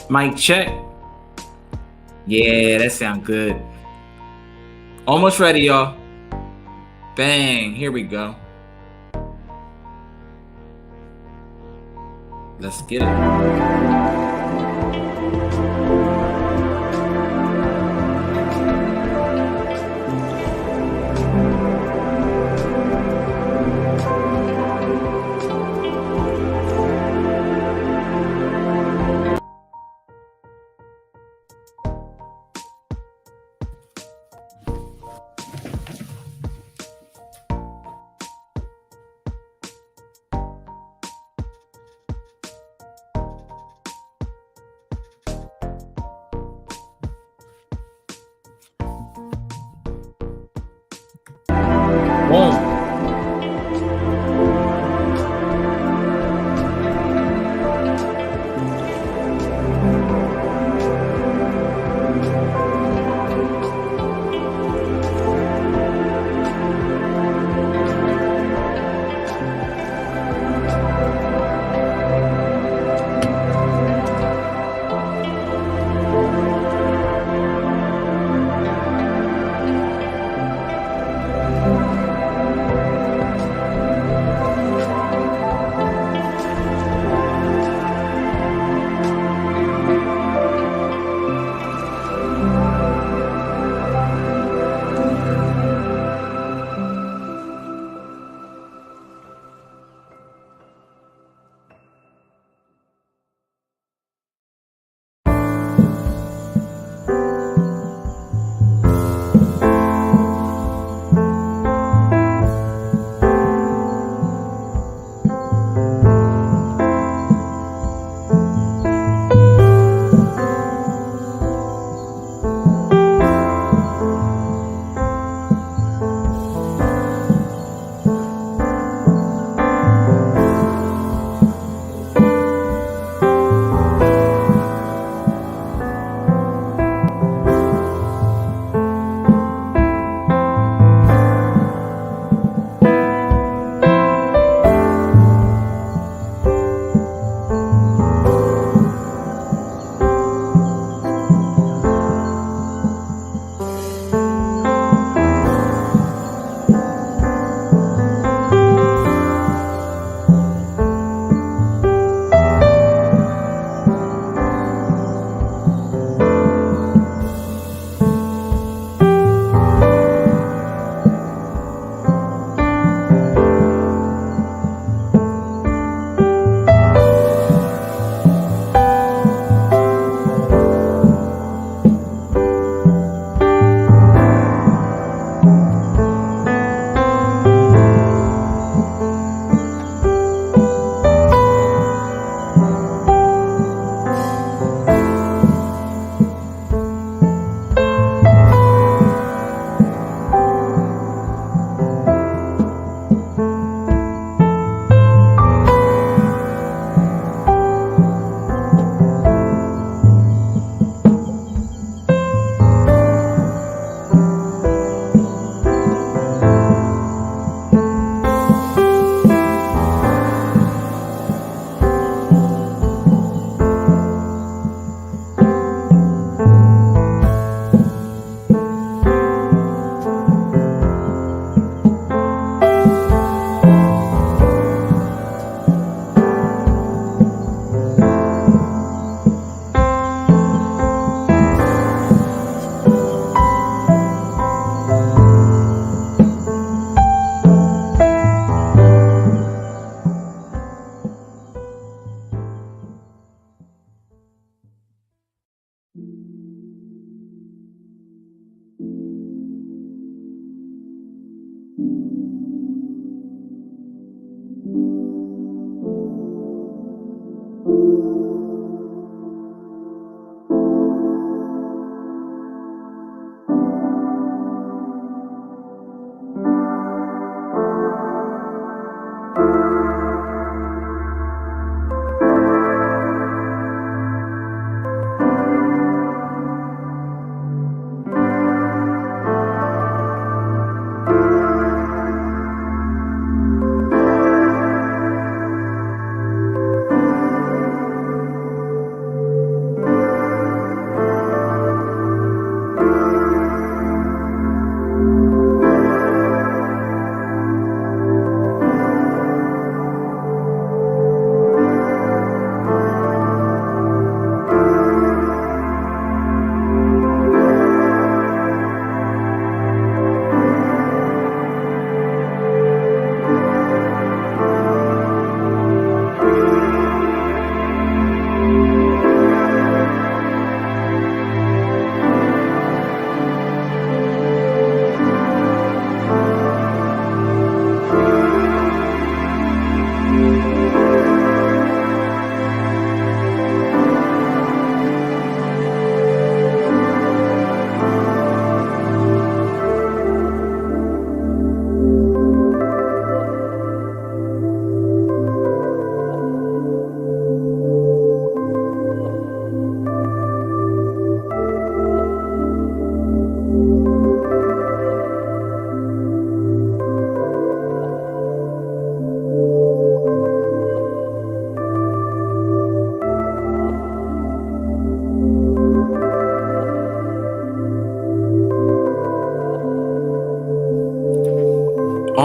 Mic check. Yeah, that sound good. Almost ready, y'all. Bang. Here we go. Let's get it. Boom.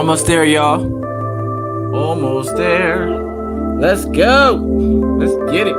Almost there, y'all. Almost there. Let's go. Let's get it.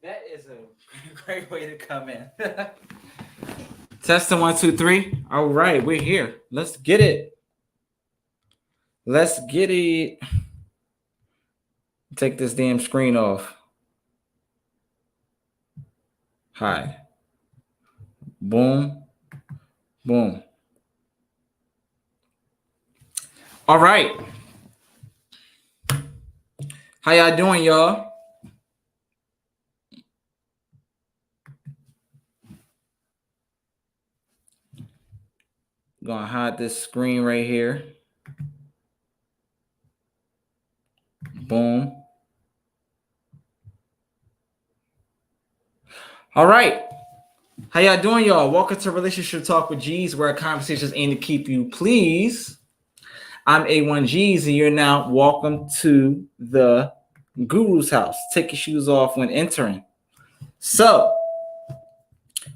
That is a great way to come in. Testing 1, 2, 3. All right, we're here. Let's get it. Let's get it. Take this damn screen off. Hi. Boom. Boom. All right. How y'all doing, y'all? Gonna hide this screen right here. Boom. All right. How y'all doing, y'all? Welcome to Relationship Talk with G's, where our conversations aim to keep you pleased. I'm A1G's, and you're now welcome to the Guru's house. Take your shoes off when entering. So,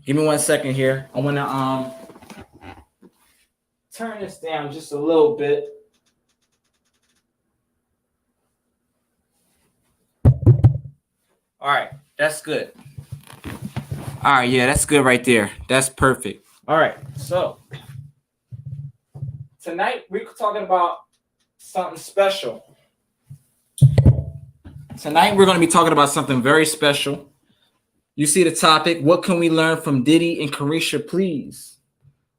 give me 1 second here. I want to turn this down just a little bit. All right, that's good. All right, yeah, that's good right there. That's perfect. All right, so tonight we're talking about something special. Tonight we're going to be talking about something very special. You see the topic, what can we learn from Diddy and Caresha Please?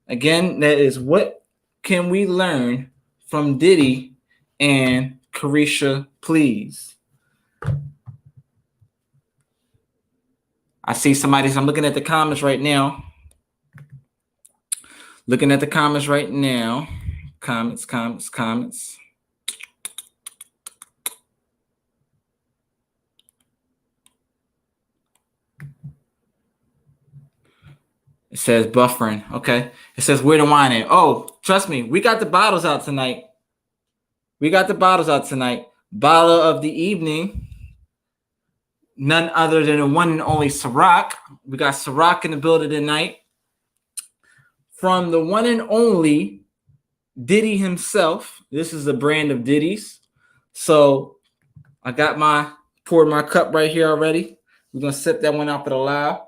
Again, that is, what can we learn from Diddy and Caresha Please? I see somebody's, I'm looking at the comments right now. Comments. It says buffering. Okay. It says where the wine at? Oh, trust me, we got the bottles out tonight. Bottle of the evening. None other than the one and only Ciroc. We got Ciroc in the building tonight. From the one and only Diddy himself. This is a brand of Diddy's. So I got poured my cup right here already. We're going to sip that one out for the live.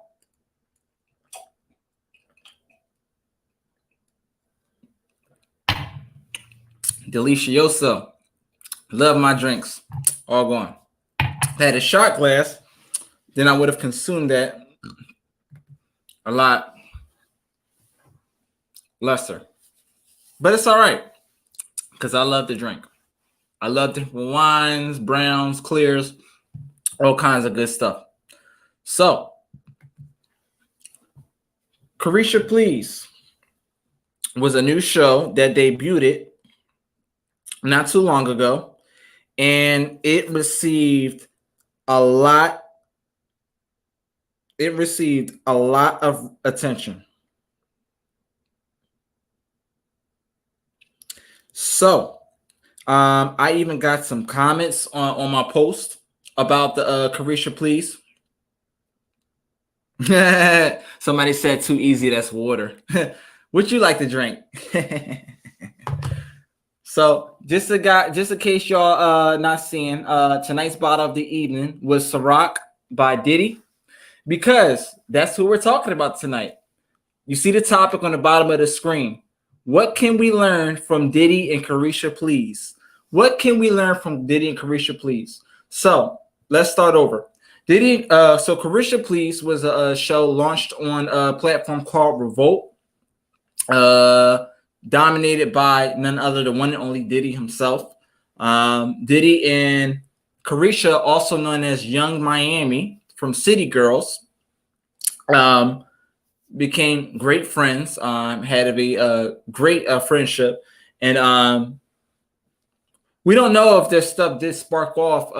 Delicioso. Love my drinks. All gone. If I had a shot glass, then I would have consumed that a lot lesser. But it's all right, because I love to drink. I love different wines, browns, clears, all kinds of good stuff. So, Caresha Please was a new show that debuted not too long ago, and it received a lot of attention. So I even got some comments on my post about the Caresha Please. Somebody said too easy, that's water. Would you like to drink? So just in case y'all not seeing, tonight's bottle of the evening was Ciroc by Diddy, because that's who we're talking about tonight. You see the topic on the bottom of the screen. What can we learn from Diddy and Caresha Please? What can we learn from Diddy and Caresha Please? So let's start over. So Caresha Please was a show launched on a platform called Revolt. Dominated by none other than one and only Diddy himself. Diddy and Caresha, also known as Young Miami from City Girls, became great friends. Had a great friendship, and we don't know if their stuff did spark off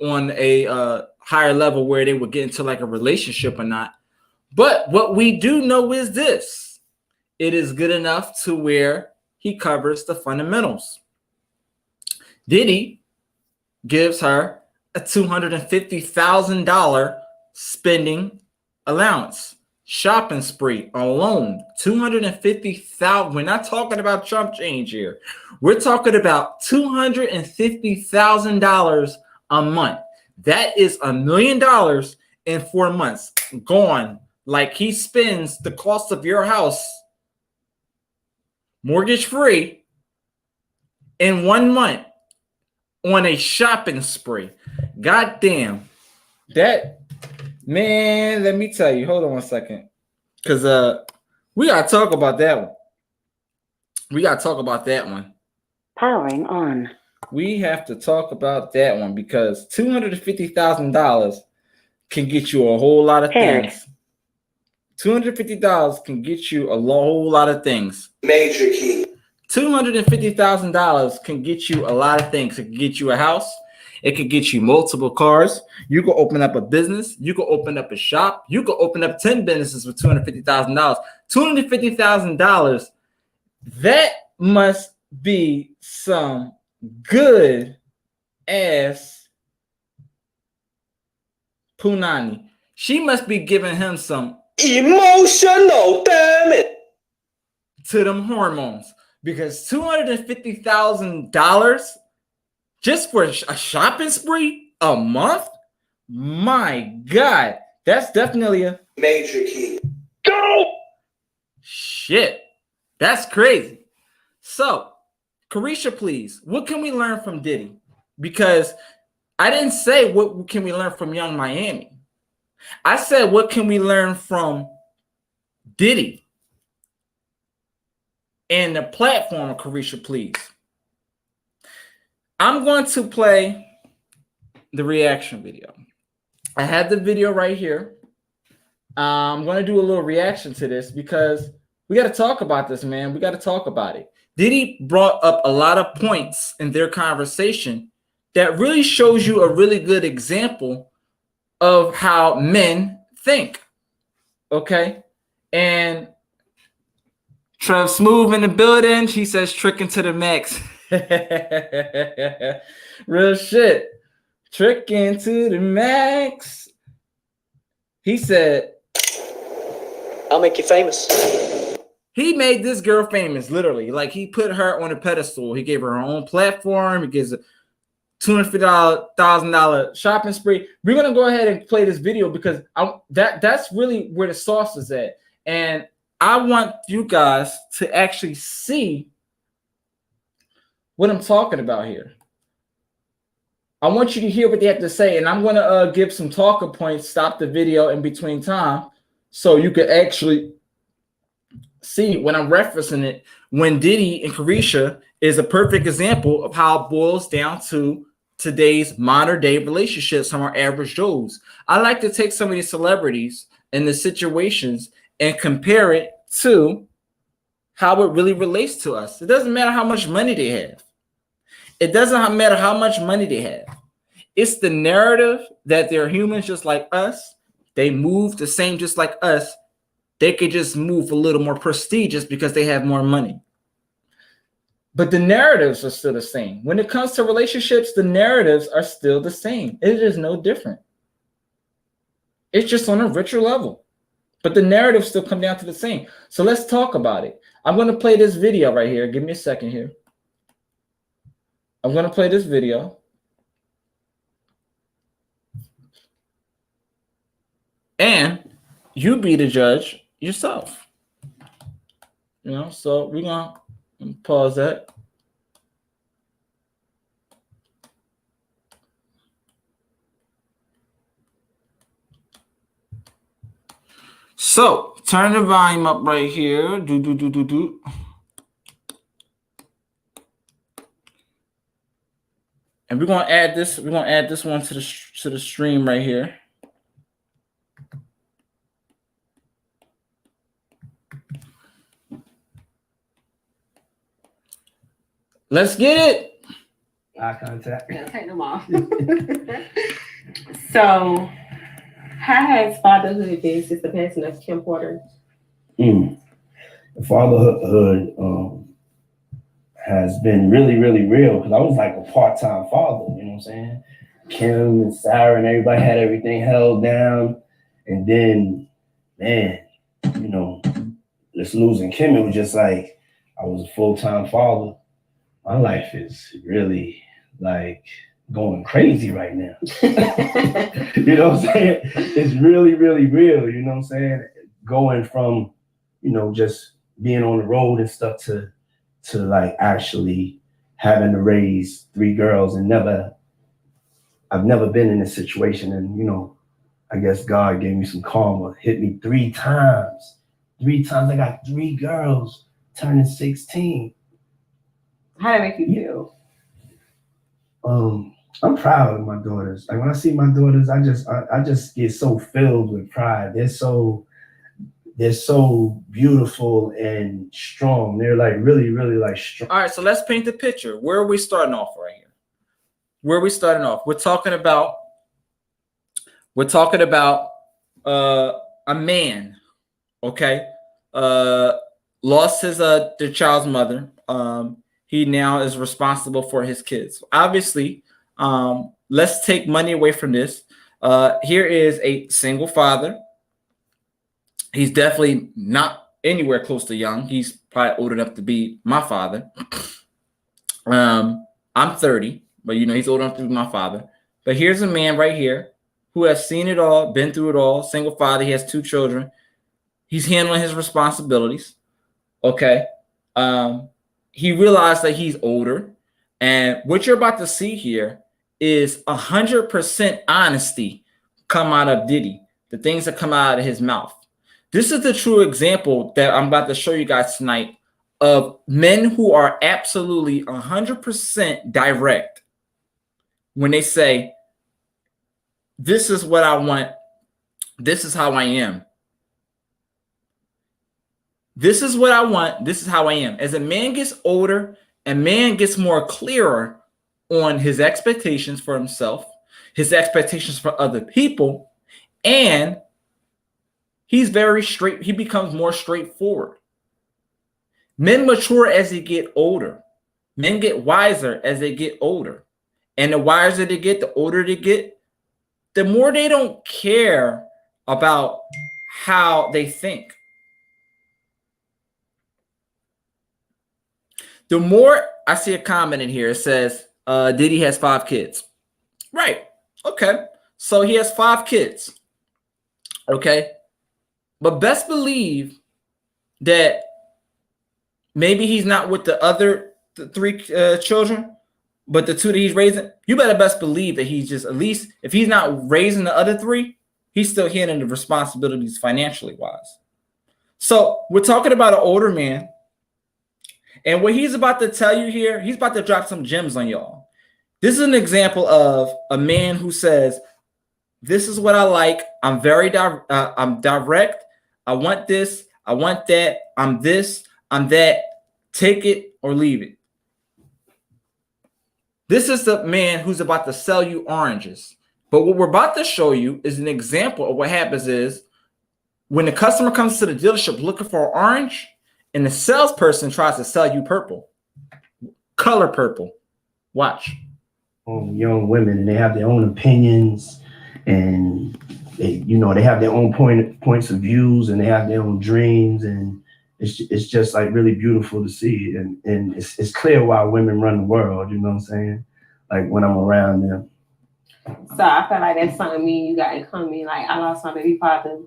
on a higher level where they would get into like a relationship or not. But what we do know is this: it is good enough to where he covers the fundamentals. Diddy gives her a $250,000 spending allowance, shopping spree alone. $250,000. We're not talking about Trump change here. We're talking about $250,000 a month. That is $1 million in 4 months gone. Like he spends the cost of your house mortgage free in 1 month on a shopping spree. God damn. That, man, let me tell you. Hold on 1 second. Because we got to talk about that one. Powering on. We have to talk about that one because $250,000 can get you a whole lot of things. $250 can get you a whole lot of things. Major key. $250,000 can get you a lot of things. It can get you a house. It could get you multiple cars. You could open up a business. You could open up a shop. You could open up 10 businesses with $250,000. $250,000. That must be some good ass punani. She must be giving him some emotional damage to them hormones, because $250,000 just for a shopping spree a month? My God, that's definitely a major key. Go! Shit, that's crazy. So, Caresha Please, what can we learn from Diddy? Because I didn't say what can we learn from Young Miami. I said, what can we learn from Diddy and the platform of Caresha Please? I'm going to play the reaction video. I have the video right here. I'm going to do a little reaction to this because we got to talk about this, man. We got to talk about it. Diddy brought up a lot of points in their conversation that really shows you a really good example of how men think. Okay? And Trev Smooth in the building. She says tricking to the max. Real shit. Tricking to the max. He said, I'll make you famous. He made this girl famous, literally. Like, he put her on a pedestal. He gave her her own platform. He gives a $250,000 shopping spree. We're gonna go ahead and play this video because that's really where the sauce is at, and I want you guys to actually see what I'm talking about here. I want you to hear what they have to say, and I'm gonna give some talking points. Stop the video in between time so you can actually see when I'm referencing it. When Diddy and Caresha is a perfect example of how it boils down to today's modern day relationships from our average Joes. I like to take some of these celebrities and the situations and compare it to how it really relates to us. It doesn't matter how much money they have. It doesn't matter how much money they have. It's the narrative that they're humans just like us. They move the same just like us. They could just move a little more prestigious because they have more money. But the narratives are still the same. When it comes to relationships, the narratives are still the same. It is no different. It's just on a richer level. But the narratives still come down to the same. So let's talk about it. I'm going to play this video right here. Give me a second here. I'm going to play this video. And you be the judge yourself. You know, so we're going to pause that. So turn the volume up right here. Do. And we're gonna add this. We're gonna add this one to the stream right here. Let's get it. Eye contact. Yeah, take them off. So, how has fatherhood been since the passing of Kim Porter? The fatherhood has been really, really real because I was like a part-time father, you know what I'm saying? Kim and Sarah and everybody had everything held down. And then, man, you know, just losing Kim, it was just like I was a full-time father. My life is really like going crazy right now. You know what I'm saying? It's really, really real, you know what I'm saying? Going from, you know, just being on the road and stuff to like actually having to raise 3 girls and I've never been in this situation. And, you know, I guess God gave me some karma, hit me 3 times. 3 times I got 3 girls turning 16. How did it make you feel? I'm proud of my daughters. Like when I see my daughters, I just get so filled with pride. They're so beautiful and strong. They're like really, really like strong. All right, so let's paint the picture. Where are we starting off right here? Where are we starting off? We're talking about a man, okay? Lost his the child's mother. He now is responsible for his kids. Obviously, let's take money away from this. Here is a single father. He's definitely not anywhere close to young. He's probably old enough to be my father. I'm 30, but you know, he's old enough to be my father. But here's a man right here who has seen it all, been through it all, single father. He has 2 children. He's handling his responsibilities. Okay. He realized that he's older. And what you're about to see here is 100% honesty come out of Diddy, the things that come out of his mouth. This is the true example that I'm about to show you guys tonight of men who are absolutely 100% direct when they say, this is what I want. This is how I am. This is what I want. This is how I am. As a man gets older and man gets more clearer on his expectations for himself, his expectations for other people, and he's very straight. He becomes more straightforward. Men mature as they get older. Men get wiser as they get older. And the wiser they get, the older they get, the more they don't care about how they think. The more I see a comment in here, it says, Diddy has 5 kids. Right. Okay. So he has 5 kids. Okay. But best believe that maybe he's not with the other 3 children, but the 2 that he's raising, you better best believe that he's just, at least if he's not raising the other 3, he's still handling the responsibilities financially wise. So we're talking about an older man. And what he's about to tell you here, he's about to drop some gems on y'all. This is an example of a man who says, this is what I like. I'm very I'm direct. I want this. I want that. I'm this. I'm that. Take it or leave it. This is the man who's about to sell you oranges. But what we're about to show you is an example of what happens is when the customer comes to the dealership looking for an orange, and the salesperson tries to sell you purple, color purple. Watch. Young women, and they have their own opinions, and they have their own points of views, and they have their own dreams, and it's just like really beautiful to see, and it's clear why women run the world. You know what I'm saying? Like when I'm around them. So I feel like that's something me and you got in common. Like I lost my baby father,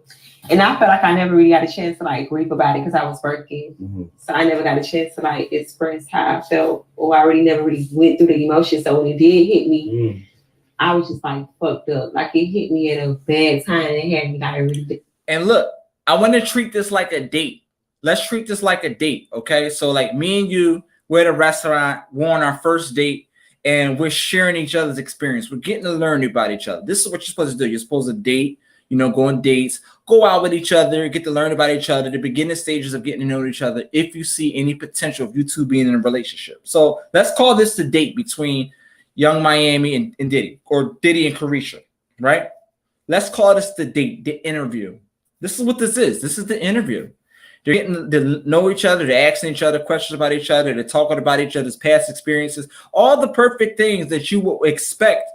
and I felt like I never really got a chance to like grieve about it because I was working. Mm-hmm. So I never got a chance to like express how I felt, or I already never really went through the emotions. So when it did hit me, I was just like fucked up. Like it hit me at a bad time and it had me like really. And look, I want to treat this like a date. Let's treat this like a date, okay? So like me and you, we're at a restaurant, we're on our first date, and we're sharing each other's experience. We're getting to learn about each other. This is what you're supposed to do. You're supposed to date, go on dates, go out with each other, get to learn about each other, the beginning stages of getting to know each other, if you see any potential of you two being in a relationship. So let's call this the date between Young Miami and Diddy, or Diddy and Caresha, right? Let's call this the date, the interview. This is what this is. This is the interview. They're getting to know each other. They're asking each other questions about each other. They're talking about each other's past experiences. All the perfect things that you would expect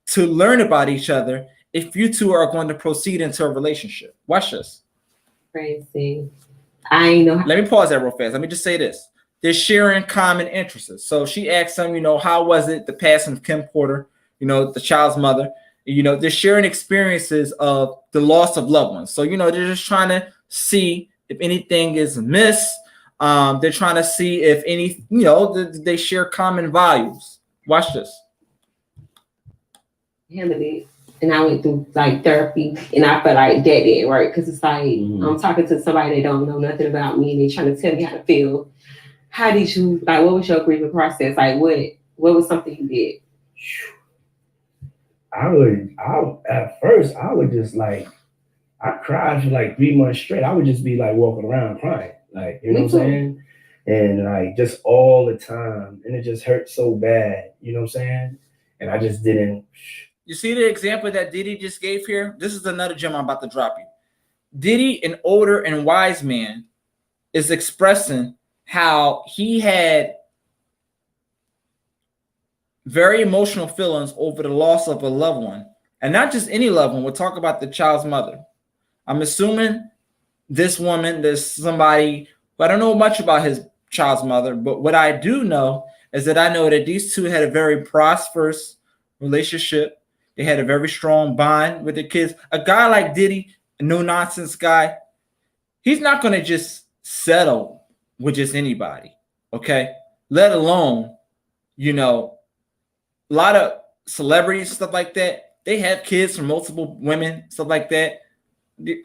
to learn about each other if you two are going to proceed into a relationship. Watch this. Crazy. I know. Let me pause that real fast. Let me just say this. They're sharing common interests. So she asked him, how was it, the passing of Kim Porter, the child's mother? They're sharing experiences of the loss of loved ones. So, they're just trying to see if anything is amiss. They're trying to see if they share common values. Watch this. Handled it. And I went through therapy, and I felt like that didn't work, because it's I'm talking to somebody that don't know nothing about me, and they trying to tell me how to feel. How did you what was your grieving process? What was something you did? At first I would just I cried for 3 months straight. I would just be walking around crying, what I'm saying? And just all the time. And it just hurt so bad, you know what I'm saying? And I just didn't. You see the example that Diddy just gave here? This is another gem I'm about to drop you. Diddy, an older and wise man, is expressing how he had very emotional feelings over the loss of a loved one. And not just any loved one. We'll talk about the child's mother. I'm assuming this woman, there's somebody, but I don't know much about his child's mother. But what I do know is that I know that these two had a very prosperous relationship. They had a very strong bond with the kids. A guy like Diddy, a no-nonsense guy, he's not going to just settle with just anybody, okay? Let alone, a lot of celebrities, stuff like that, they have kids from multiple women, stuff like that.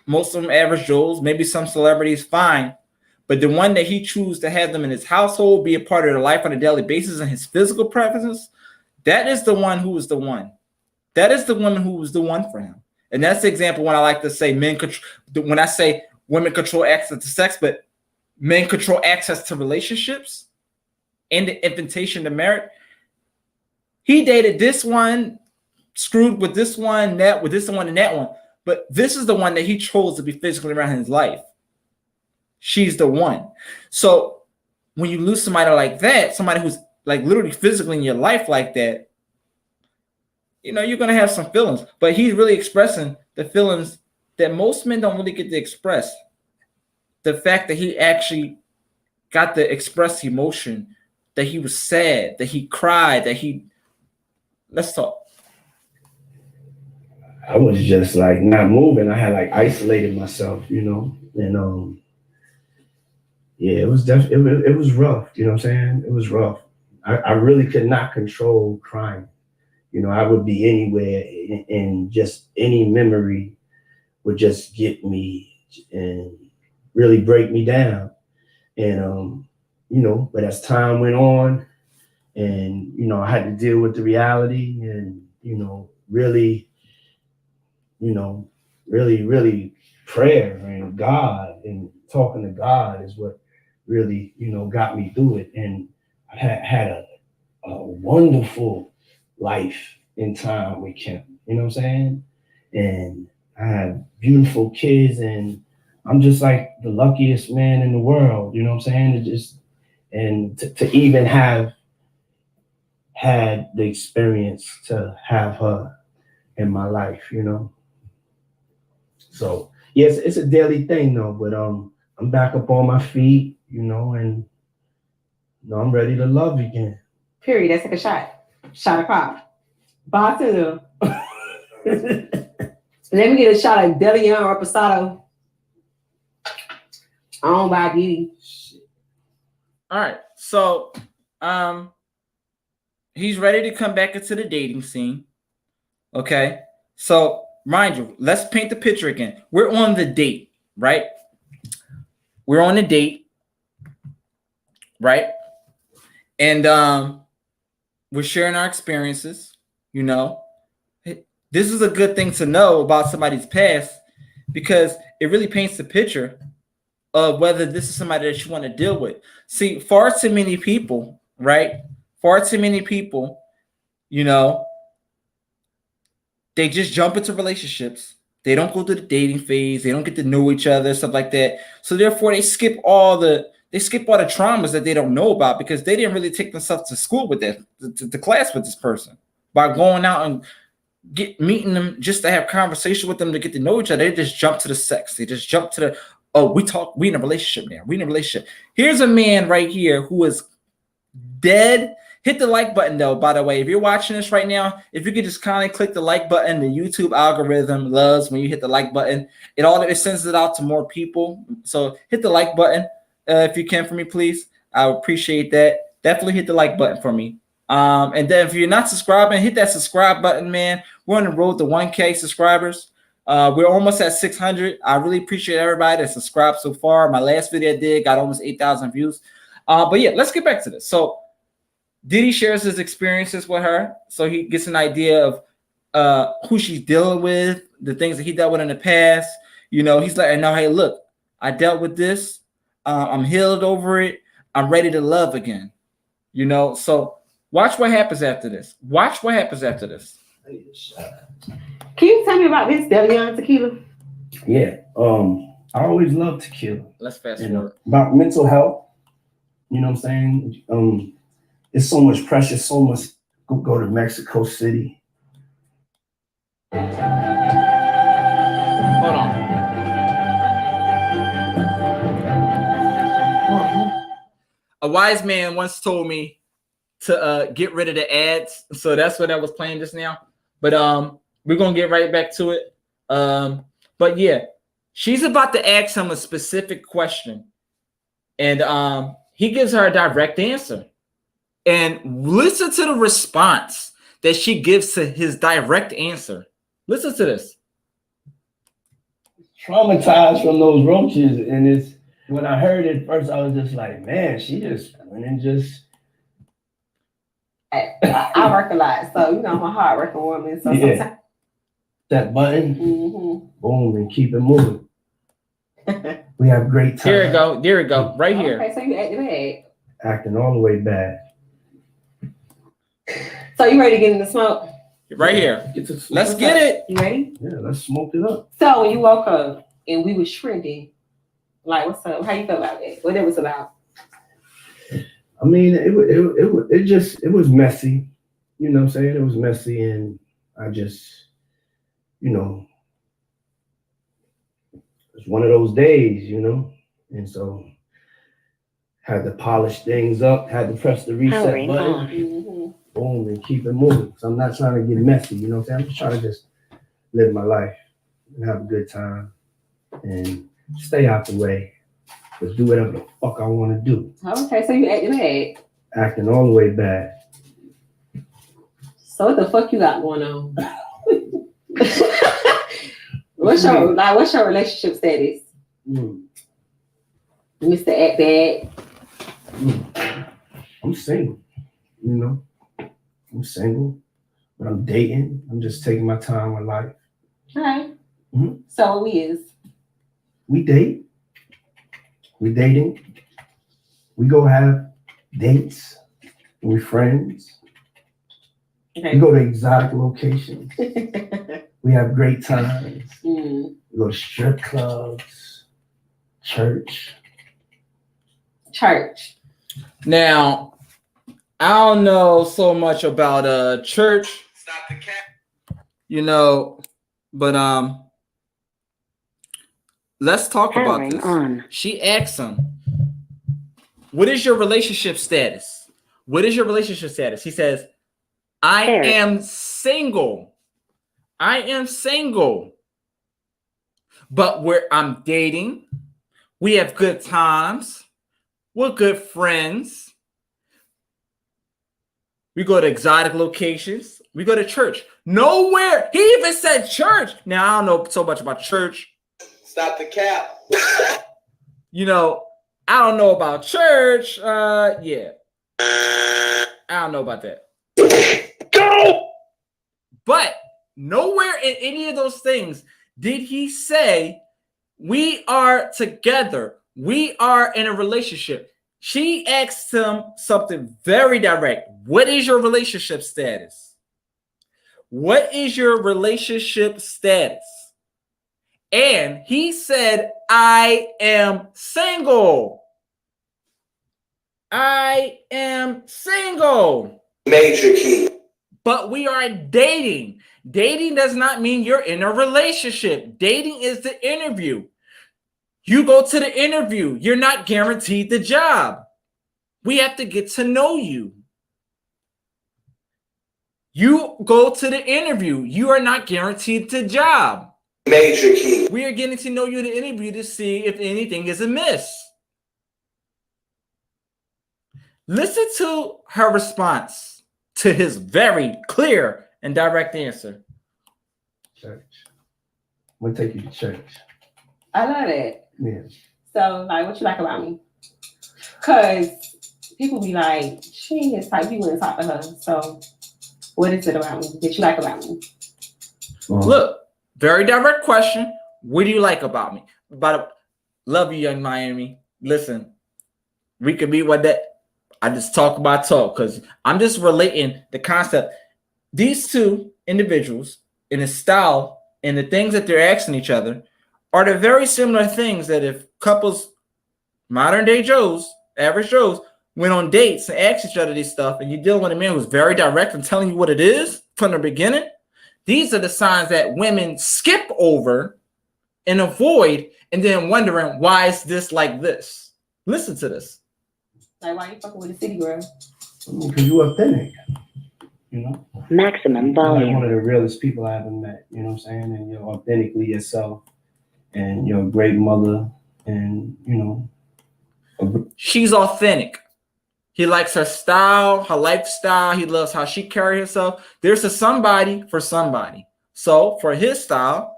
Most of them average Joes, maybe some celebrities, fine. But the one that he chooses to have them in his household, be a part of their life on a daily basis, and his physical preferences, that is the one who is the one. That is the woman who was the one for him. And that's the example when I like to say when I say women control access to sex, but men control access to relationships and the invitation to marriage. He dated this one, screwed with this one, that with this one and that one. But this is the one that he chose to be physically around in his life. She's the one. So when you lose somebody like that, somebody who's literally physically in your life like that, you're going to have some feelings. But he's really expressing the feelings that most men don't really get to express. The fact that he actually got to express emotion, that he was sad, that he cried, let's talk. I was just not moving. I had isolated myself, and yeah, it was definitely, it was rough. You know what I'm saying? It was rough. I really could not control crying. I would be anywhere, and just any memory would just get me and really break me down. And, but as time went on and, I had to deal with the reality and, really, really prayer and God and talking to God is what really, got me through it. And I had a wonderful life in time with Kim, you know what I'm saying? And I had beautiful kids, and I'm just the luckiest man in the world, you know what I'm saying? To even have had the experience to have her in my life, So yes, it's a daily thing though, but I'm back up on my feet, and I'm ready to love again. Period. That's a shot. Shot o'clock. Bartender. Let me get a shot of Deli or Pasado. Owned by Diddy. All right. So he's ready to come back into the dating scene. Okay. So mind you, let's paint the picture again. We're on the date, right? We're on the date, right? And we're sharing our experiences. You know, this is a good thing to know about somebody's past because it really paints the picture of whether this is somebody that you want to deal with. See, far too many people, right? Far too many people, you know, they just jump into relationships. They don't go through the dating phase. They don't get to know each other, stuff like that. So therefore, they skip all the traumas that they don't know about because they didn't really take themselves to school with that, to class with this person by going out and meeting them just to have conversation with them to get to know each other. They just jump to the sex. They just jump to the we in a relationship now. We in a relationship. Here's a man right here who is dead. Hit the like button though, by the way. If you're watching this right now, if you could just kindly click the like button, the YouTube algorithm loves when you hit the like button. It sends it out to more people. So hit the like button if you can for me, please. I would appreciate that. Definitely hit the like button for me. And then if you're not subscribing, hit that subscribe button, man. We're on the road to 1K subscribers. We're almost at 600. I really appreciate everybody that subscribed so far. My last video I did got almost 8,000 views. But yeah, let's get back to this. So Diddy shares his experiences with her, so he gets an idea of who she's dealing with, the things that he dealt with in the past. You know, he's letting her know, hey, look, I dealt with this. I'm healed over it. I'm ready to love again. You know, so watch what happens after this. Watch what happens after this. Can you tell me about this Diddy tequila? Yeah. I always love tequila. Let's fast forward. About mental health. You know what I'm saying? It's so much pressure, so much. Go to Mexico City. Hold on. A wise man once told me to get rid of the ads, so that's what I was playing just now. But we're gonna get right back to it. But yeah, she's about to ask him a specific question, and he gives her a direct answer. And listen to the response that she gives to his direct answer. Listen to this. Traumatized from those roaches, and it's when I heard it first, I was just like, man, she just went and just. I work a lot, so you know I'm a hard working woman. So Yeah. sometimes That button, boom, and keep it moving. We have great time. Here we go. There we go. Right here. Okay, so you acting bad. Acting all the way bad. So you ready to get in the smoke? Right here. Get to Let's get it. You ready? Yeah, let's smoke it up. So when you woke up and we was trending, like what's up? How you feel about that? What it was about? I mean, it was messy. You know what I'm saying? It was messy, and I just, you know, it's one of those days, you know, and so had to polish things up, had to press the reset Powering button, on. boom, and keep it moving. So I'm not trying to get messy, you know what I'm saying? I'm just trying to just live my life and have a good time and stay out the way. Just do whatever the fuck I want to do. Okay, so you acting bad. Acting all the way bad. So what the fuck you got going on? What's your relationship status? Mr. Act Bad. I'm single, you know. I'm single, but I'm dating. I'm just taking my time with life. All right. Mhm. So what we is? We date. We dating. We go have dates. We friends. Okay. We go to exotic locations. We have great times. We go to strip clubs, church. Church. Now, I don't know so much about church. Stop the cat. You know, but let's talk about Powering this. on. She asks him, what is your relationship status? What is your relationship status? He says, I Fair. am single. I am single. But I'm dating. We have good times. We're good friends. We go to exotic locations. We go to church. Nowhere. He even said church. Now, I don't know so much about church. Stop the cap. You know, I don't know about church. Yeah. I don't know about that. But nowhere in any of those things did he say, we are together. We are in a relationship. She asked him something very direct. What is your relationship status? What is your relationship status? And he said, I am single. I am single. Major key. But we are dating. Dating does not mean you're in a relationship. Dating is the interview. You go to the interview. You're not guaranteed the job. We have to get to know you. You go to the interview. You are not guaranteed the job. Major key. We are getting to know you in the interview to see if anything is amiss. Listen to her response to his very clear and direct answer. Church. I'm gonna take you to church. I love that. Yeah. So, like, what you like about me? Because people be like, she ain't his type. You wouldn't talk to her. So, what is it about me that you like about me? Look, very direct question. What do you like about me? Love you, Young Miami. Listen, we could be what that. I just talk about talk because I'm just relating the concept. These two individuals in the style and the things that they're asking each other are the very similar things that if couples, modern day Joes, average Joes, went on dates and asked each other this stuff, and you deal with a man who's very direct and telling you what it is from the beginning, these are the signs that women skip over and avoid and then wondering, why is this like this? Listen to this. Like, why you fucking with a city girl? Because you're authentic, you know? Maximum You're like one volume. of the realest people I ever met, you know what I'm saying? And you're authentically yourself, and you're a great mother, and, you know. She's authentic. He likes her style, her lifestyle. He loves how she carries herself. There's a somebody for somebody. So for his style,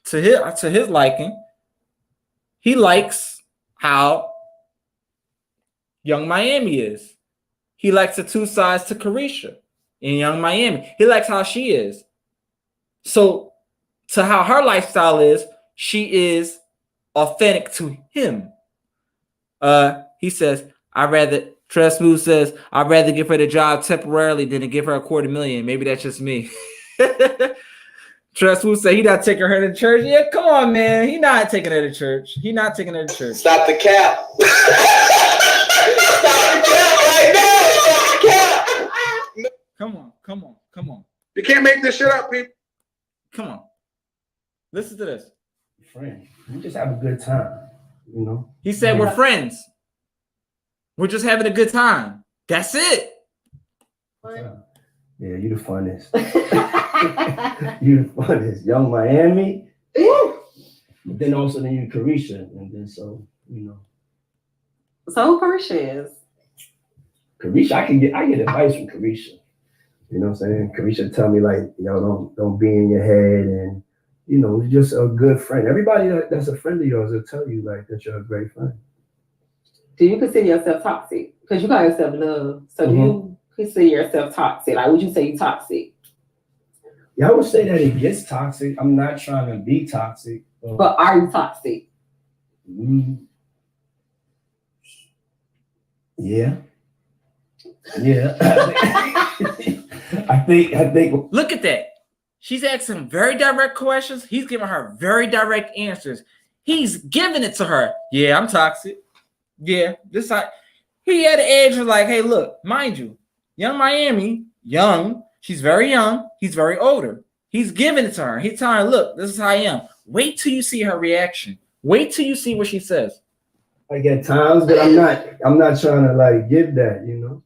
to his liking, he likes how Young Miami is. He likes the two sides to Caresha in Young Miami. He likes how she is. So to how her lifestyle is, she is authentic to him. He says, Tress Smooth says, I'd rather give her the job temporarily than to give her $250,000. Maybe that's just me. Tress Smooth said he not taking her to church. Yeah, come on, man. He not taking her to church. He not taking her to church. Stop the cap. Stop the cap right now. Stop the cap. Come on. You can't make this shit up, people. Come on. Listen to this. Friend, we just have a good time, you know? He said, we're friends. We're just having a good time. That's it. Yeah, you the funnest. You the funnest. Young Miami. Woo! But then also then you Caresha. And then so, you know. So who Caresha is? Caresha, I get advice from Caresha. You know what I'm saying? Caresha tell me like, yo, don't be in your head, and you know, just a good friend. Everybody that's a friend of yours will tell you like that you're a great friend. Do you consider yourself toxic? Because you call yourself love. So do you consider yourself toxic? Like, would you say you toxic? Yeah, I would say that it gets toxic. I'm not trying to be toxic. But are you toxic? Yeah. I think. Look at that. She's asking very direct questions. He's giving her very direct answers. He's giving it to her. Yeah, I'm toxic. Yeah, just like he had the edge of like, hey, look, mind you, Young Miami, young. She's very young. He's very older. He's giving it to her. He's telling her, look, this is how I am. Wait till you see her reaction. Wait till you see what she says. Like at times, but I'm not trying to like give that, you know.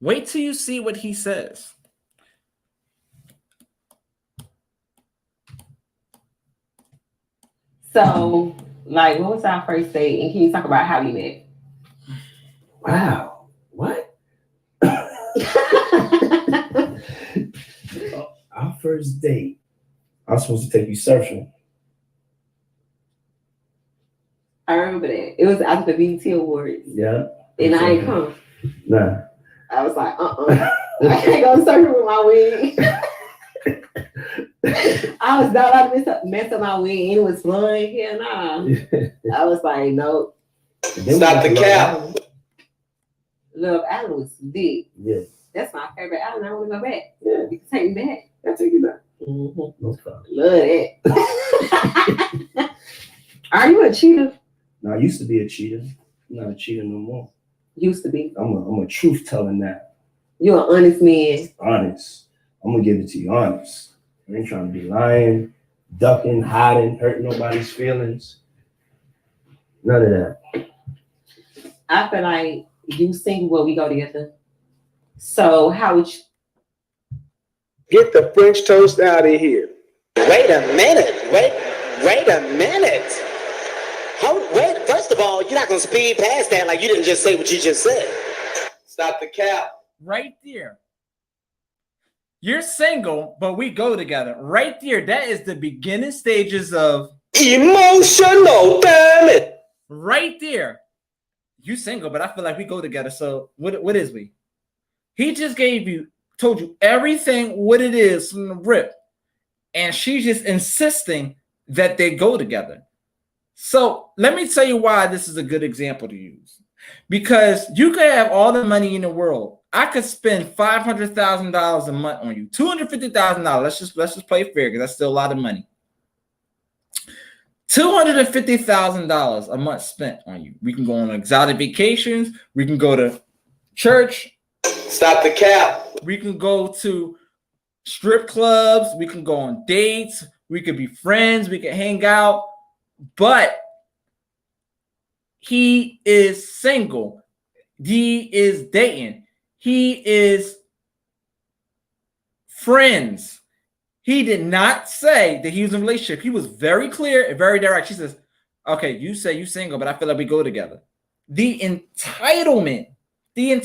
Wait till you see what he says. So, like, what was our first date? And can you talk about how we met? Wow. What? Our first date. I was supposed to take you surfing. I remember that. It was after the BET Awards. Yeah. And I ain't come. Nah. I was like, I can't go circle with my wig. I was not allowed to mess up my wig, and it was fun. Hell nah. I was like, nope. Stop the cap. Love Island was lit. Yeah. That's my favorite island. I want to go back. Yeah. You can take me back. I'll take you back. Mm-hmm. No problem. Love it. Are you a cheater? No, I used to be a cheater. I'm not a cheater no more. Used to be. I'm a truth teller now. You're an honest man. Honest. I'm gonna give it to you honest. I ain't trying to be lying, ducking, hiding, hurting nobody's feelings. None of that. I feel like you single, well, we go together. So how would you? Get the French toast out of here. Wait a minute. Wait a minute. Wait, first of all, you're not going to speed past that like you didn't just say what you just said. Stop the cap. Right there. You're single, but we go together. Right there. That is the beginning stages of Emotional, damn it. right there. You single, but I feel like we go together. So what is we? He just told you everything what it is from the rip. And she's just insisting that they go together. So let me tell you why this is a good example to use. Because you could have all the money in the world. I could spend $500,000 a month on you. $250,000. Let's just play fair because that's still a lot of money. $250,000 a month spent on you. We can go on exotic vacations. We can go to church. Stop the cap. We can go to strip clubs. We can go on dates. We could be friends. We can hang out. But he is single. He is dating. He is friends. He did not say that he was in a relationship. He was very clear and very direct. She says, okay, you say you single, but I feel like we go together. The entitlement. You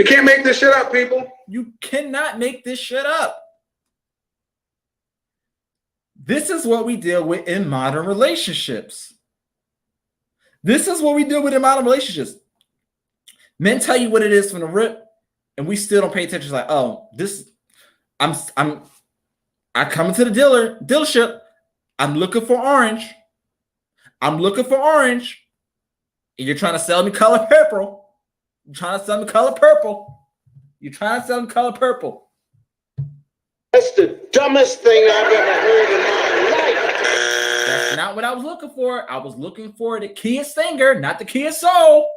can't make this shit up, people. You cannot make this shit up. This is what we deal with in modern relationships. Men tell you what it is from the rip, and we still don't pay attention. It's like, oh, I come into the dealership. I'm looking for orange. And you're trying to sell me color purple. That's the dumbest thing I've ever heard in my life. That's not what I was looking for. I was looking for the Kia Stinger, not the Kia Soul.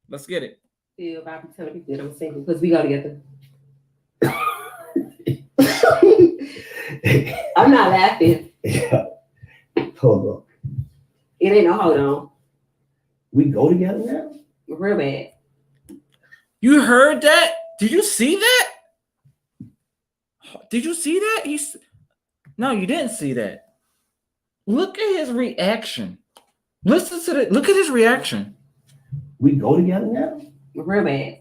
Let's get it. Feel about me telling people that I'm single because we go together. I'm not laughing. Yeah. Hold on. It ain't no hold on. We go together now? Real bad. You heard that? Did you see that? No, you didn't see that. Look at his reaction. Look at his reaction. We go together now? Real bad.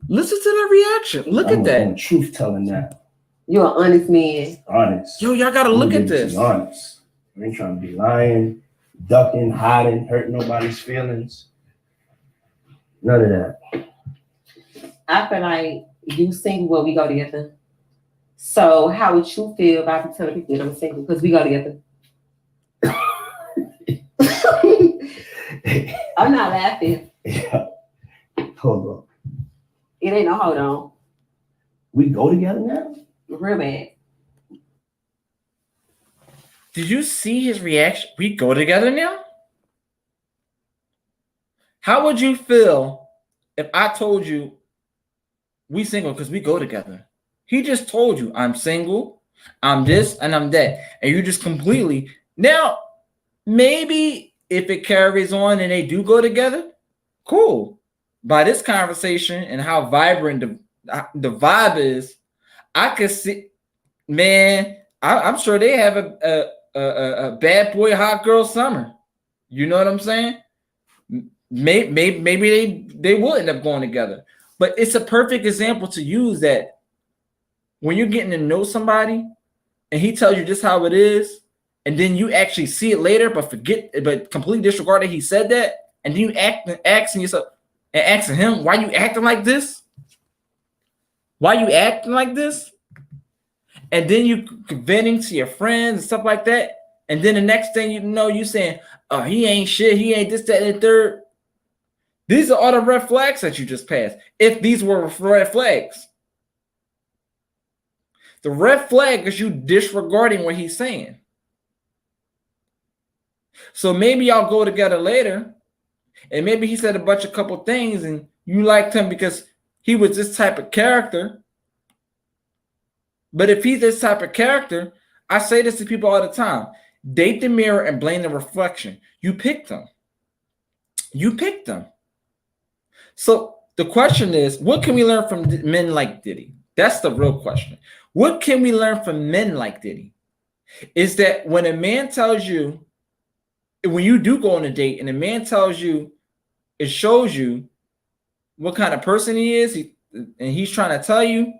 Listen to the reaction. Look at that. I'm a truth telling now. You're an honest man. Honest. Yo, y'all gotta look at this. Honest. I ain't trying to be lying, ducking, hiding, hurting nobody's feelings. None of that. I feel like you single, well, we go together. So how would you feel about me telling people that I'm single because we go together? I'm not laughing. Yeah. Hold on. It ain't no hold on. We go together now? Real bad. Did you see his reaction? We go together now? How would you feel if I told you we single because we go together? He just told you I'm single, I'm this, and I'm that. And you just completely... Now, maybe if it carries on and they do go together, cool. By this conversation and how vibrant the vibe is, I could see, man, I'm sure they have a bad boy, hot girl summer. You know what I'm saying? Maybe they will end up going together. But it's a perfect example to use that when you're getting to know somebody and he tells you just how it is, and then you actually see it later, but completely disregard that he said that, and then you asking yourself and asking him, why you acting like this? Why you acting like this? And then you venting to your friends and stuff like that. And then the next thing you know, you saying, oh, he ain't shit, he ain't this, that, and the third. These are all the red flags that you just passed. If these were red flags. The red flag is you disregarding what he's saying. So maybe y'all go together later, and maybe he said a couple things, and you liked him because he was this type of character. But if he's this type of character, I say this to people all the time: date the mirror and blame the reflection. You picked them. You picked them. So the question is, what can we learn from men like Diddy? That's the real question. What can we learn from men like Diddy? Is that when a man tells you, when you do go on a date and a man tells you, it shows you what kind of person he is, and he's trying to tell you,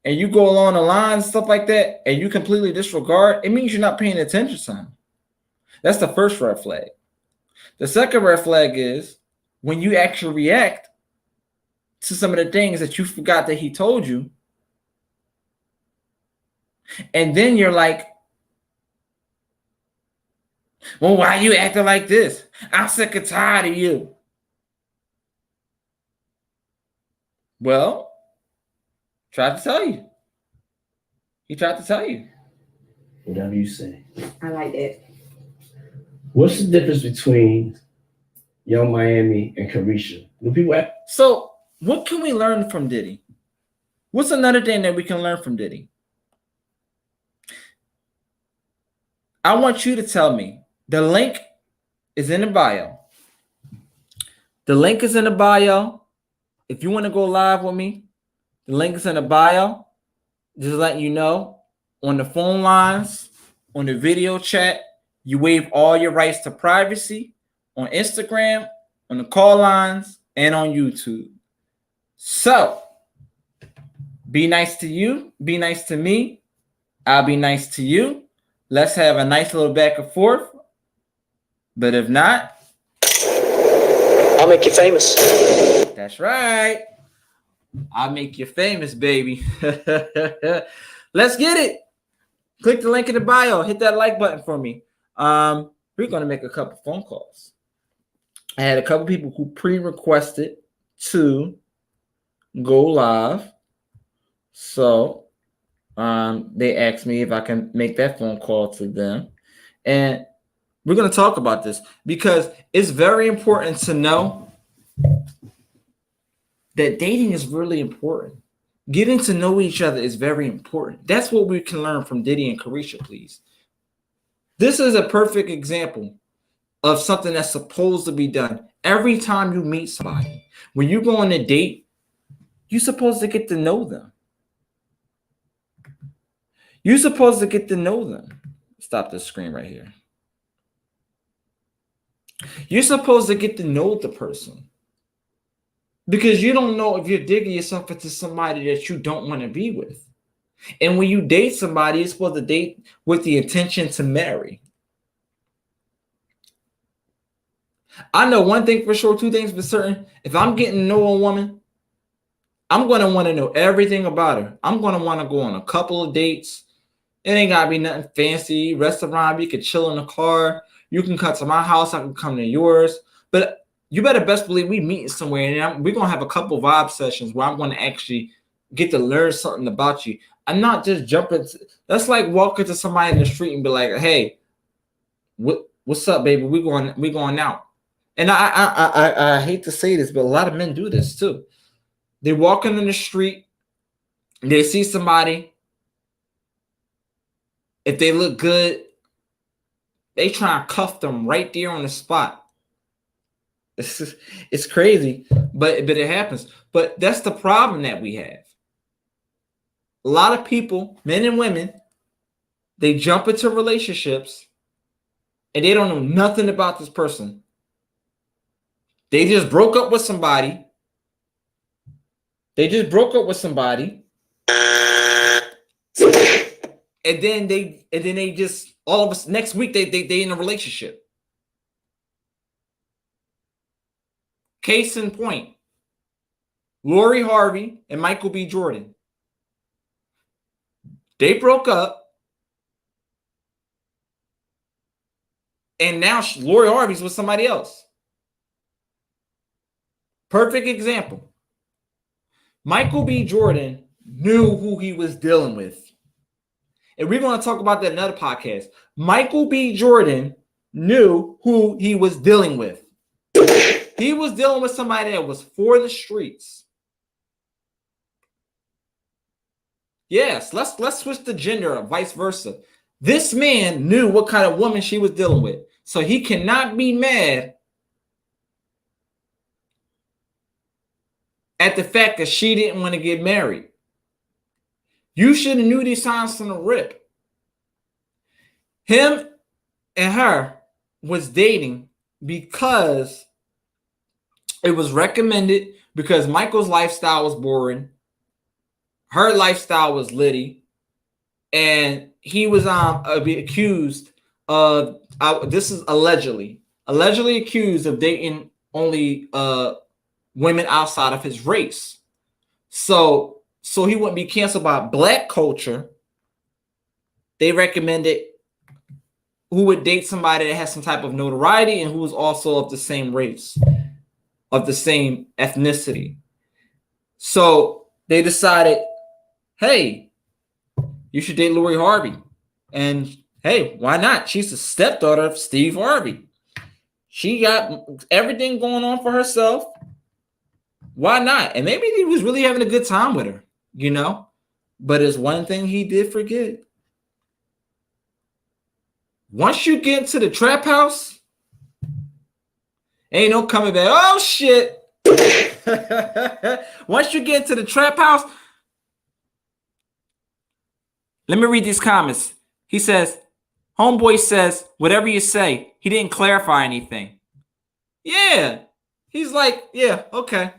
and you go along the lines, stuff like that, and you completely disregard, it means you're not paying attention to him. That's the first red flag. The second red flag is when you actually react to some of the things that you forgot that he told you, and then you're like, well, why are you acting like this? I'm sick and tired of you. Well, tried to tell you. He tried to tell you. Whatever you say. I like that. What's the difference between Young Miami and Caresha? Do people ask? So, what can we learn from Diddy? What's another thing that we can learn from Diddy? I want you to tell me. The link is in the bio. The link is in the bio. If you want to go live with me, the link is in the bio. Just letting you know, on the phone lines, on the video chat, you waive all your rights to privacy on Instagram, on the call lines, and on YouTube. So, be nice to you. Be nice to me. I'll be nice to you. Let's have a nice little back and forth. But if not, I'll make you famous. that's right. I'll make you famous, baby. Let's get it. Click the link in the bio. Hit that like button for me. We're going to make a couple phone calls. I had a couple people who pre-requested to go live. So they asked me if I can make that phone call to them. And we're going to talk about this because it's very important to know that dating is really important. Getting to know each other is very important. That's what we can learn from Diddy and Caresha Please. This is a perfect example of something that's supposed to be done. Every time you meet somebody, when you go on a date, you're supposed to get to know them. You're supposed to get to know them. Stop this screen right here. You're supposed to get to know the person. Because you don't know if you're digging yourself into somebody that you don't want to be with. And when you date somebody, you're supposed to date with the intention to marry. I know one thing for sure, two things for certain. If I'm getting to know a woman, I'm going to want to know everything about her. I'm going to want to go on a couple of dates. It ain't got to be nothing fancy. Restaurant, you can chill in the car. You can come to my house. I can come to yours. But you better best believe we meeting somewhere, and we're going to have a couple vibe sessions where I'm going to actually get to learn something about you. I'm not just jumping. That's like walking to somebody in the street and be like, hey, what's up, baby? We going out. And I hate to say this, but a lot of men do this too. They're walking in the street, they see somebody. If they look good, they try and cuff them right there on the spot. It's crazy, but it happens. But that's the problem that we have. A lot of people, men and women, they jump into relationships and they don't know nothing about this person. They just broke up with somebody. And then they just All of us next week they in a relationship. Case in point, Lori Harvey and Michael B. Jordan. They broke up, and now Lori Harvey's with somebody else. Perfect example. Michael B. Jordan knew who he was dealing with. And we're going to talk about that in another podcast. Michael B. Jordan knew who he was dealing with. He was dealing with somebody that was for the streets. Yes, let's switch the gender or vice versa. This man knew what kind of woman she was dealing with. So he cannot be mad at the fact that she didn't want to get married. You should have knew these signs from the rip. Him and her was dating because it was recommended, because Michael's lifestyle was boring. Her lifestyle was litty. And he was accused of, this is allegedly accused of dating only women outside of his race. So he wouldn't be canceled by black culture. They recommended who would date somebody that has some type of notoriety and who was also of the same race, of the same ethnicity. So they decided, hey, you should date Lori Harvey. And hey, why not? She's the stepdaughter of Steve Harvey. She got everything going on for herself. Why not? And maybe he was really having a good time with her, you know? But it's one thing he did forget. Once you get into the trap house, ain't no coming back. Oh, shit. Once you get into the trap house, let me read these comments. He says, homeboy says, whatever you say, he didn't clarify anything. Yeah. He's like, yeah, okay.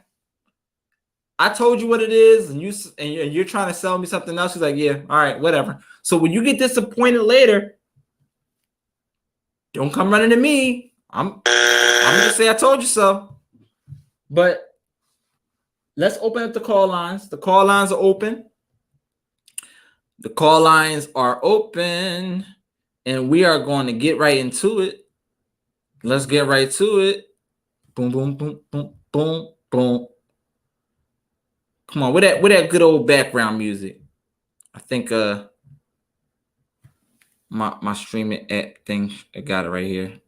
I told you what it is, and you're trying to sell me something else. He's like, yeah, all right, whatever. So when you get disappointed later, don't come running to me. I'm gonna say I told you so. But let's open up the call lines. The call lines are open. The call lines are open, and we are going to get right into it. Let's get right to it. Boom, boom, boom, boom, boom, boom. Come on, with that good old background music. I think my streaming app thing, I got it right here.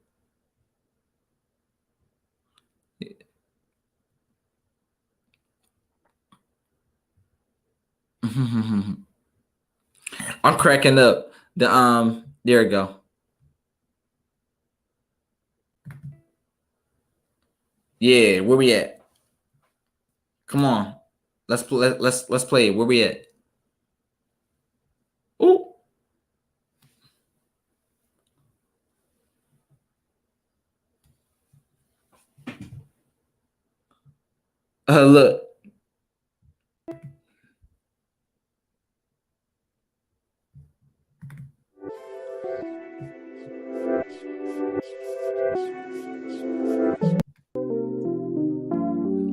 I'm cracking up. There we go. Yeah, where we at? Come on. Let's play it. Where we at? Ooh. Look.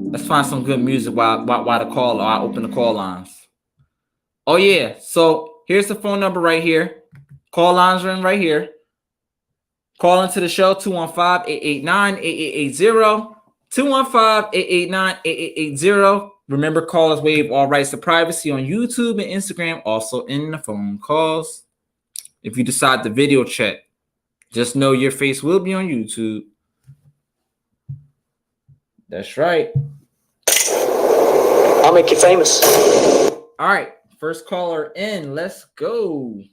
Let's find some good music while I open the call lines. Oh yeah, so here's the phone number right here. Call lines are in right here. Call into the show 215-889-8880. 215-889-8880. Remember, callers waive all rights to privacy on YouTube and Instagram, also in the phone calls. If you decide to video chat, just know your face will be on YouTube. That's right. I'll make you famous. All right, first caller in. Let's go.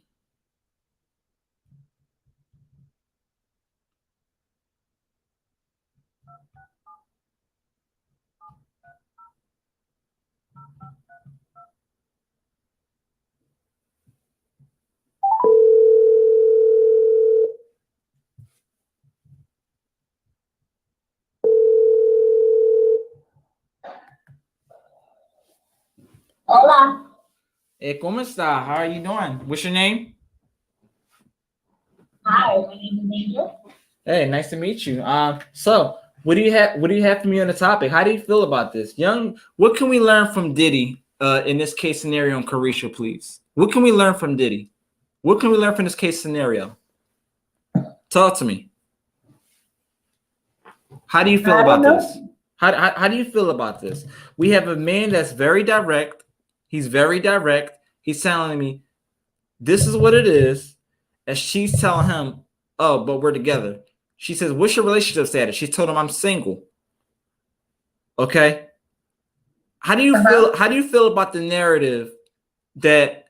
Hola. Hey, ¿cómo está? How are you doing? What's your name? Hi, my name is Angel. Hey, nice to meet you. So what do you have? What do you have for me on the topic? How do you feel about this, young? What can we learn from Diddy in this case scenario on Caresha Please? What can we learn from Diddy? What can we learn from this case scenario? Talk to me. How do you feel about this? How do you feel about this? We have a man that's very direct. He's very direct. He's telling me this is what it is, and she's telling him, "Oh, but we're together." She says, "What's your relationship status?" She told him, "I'm single." Okay. How do you feel? How do you feel about the narrative that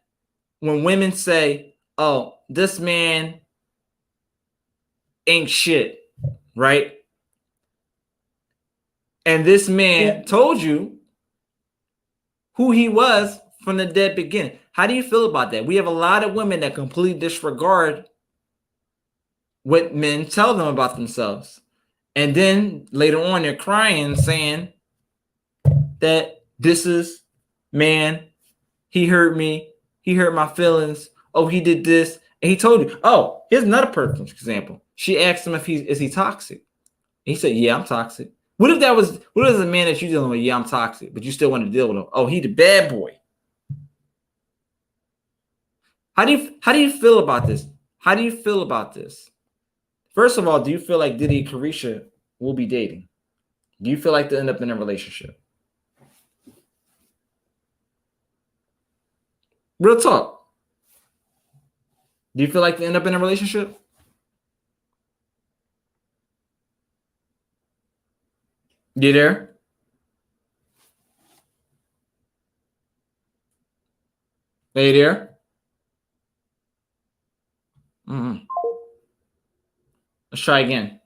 when women say, "Oh, this man ain't shit," right? And this man told you who he was from the dead beginning. How do you feel about that? We have a lot of women that completely disregard what men tell them about themselves. And then later on, they're crying, saying that this is, man, he hurt me. He hurt my feelings. Oh, he did this. And he told you. Oh, here's another perfect example. She asked him if he toxic. He said, "Yeah, I'm toxic." What if a man that you're dealing with? "Yeah, I'm toxic," but you still want to deal with him. Oh, he the bad boy. How do you feel about this? How do you feel about this? First of all, do you feel like Diddy and Caresha will be dating? Do you feel like they'll end up in a relationship? Real talk. Do you feel like they end up in a relationship? You there? Are you there? Mm-hmm. Let's try again.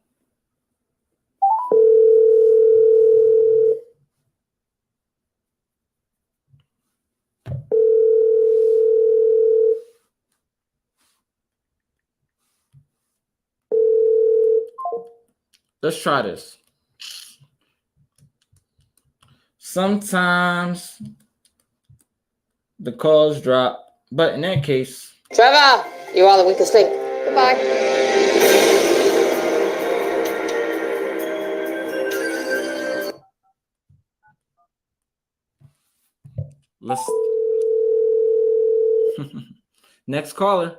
Let's try this. Sometimes the calls drop, but in that case, Trevor, you are the weakest link. Goodbye. let's next caller.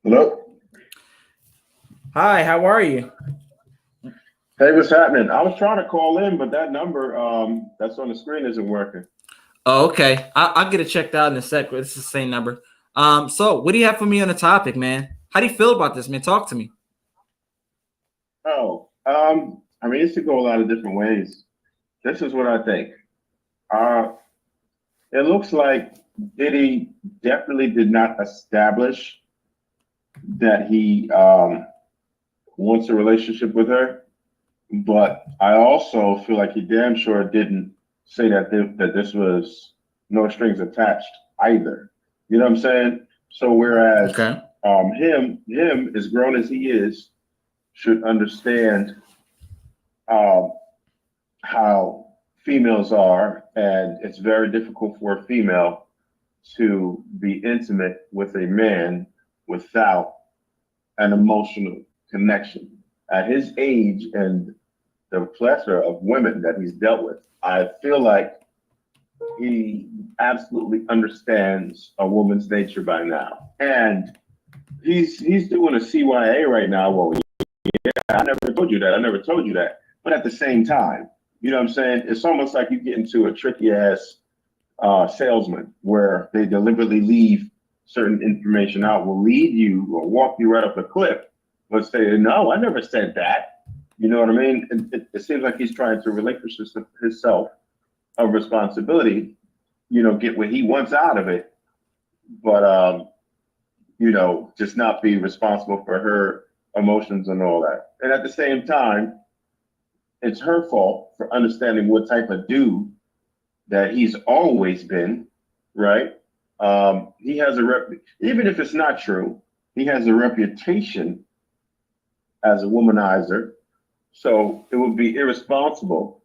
Hello. Hi, how are you? Hey, what's happening? I was trying to call in, but that number that's on the screen isn't working. Oh, okay. I'll get it checked out in a sec. This is the same number. So what do you have for me on the topic, man? How do you feel about this, man? Talk to me. Oh, I mean, it could go a lot of different ways. This is what I think. It looks like Diddy definitely did not establish that he wants a relationship with her, but I also feel like he damn sure didn't say that that this was no strings attached either. You know what I'm saying? So whereas Okay. him as grown as he is should understand how females are, and it's very difficult for a female to be intimate with a man without an emotional connection. At his age and the plethora of women that he's dealt with, I feel like he absolutely understands a woman's nature by now. And he's doing a CYA right now. Well, yeah, I never told you that. I never told you that. But at the same time, you know what I'm saying? It's almost like you get into a tricky ass salesman where they deliberately leave certain information out, will lead you or walk you right up a cliff, but say, "No, I never said that." You know what I mean? It seems like he's trying to relinquish himself of responsibility, you know, get what he wants out of it, but you know, just not be responsible for her emotions and all that. And at the same time, it's her fault for understanding what type of dude that he's always been, right? He has even if it's not true, he has a reputation as a womanizer. So it would be irresponsible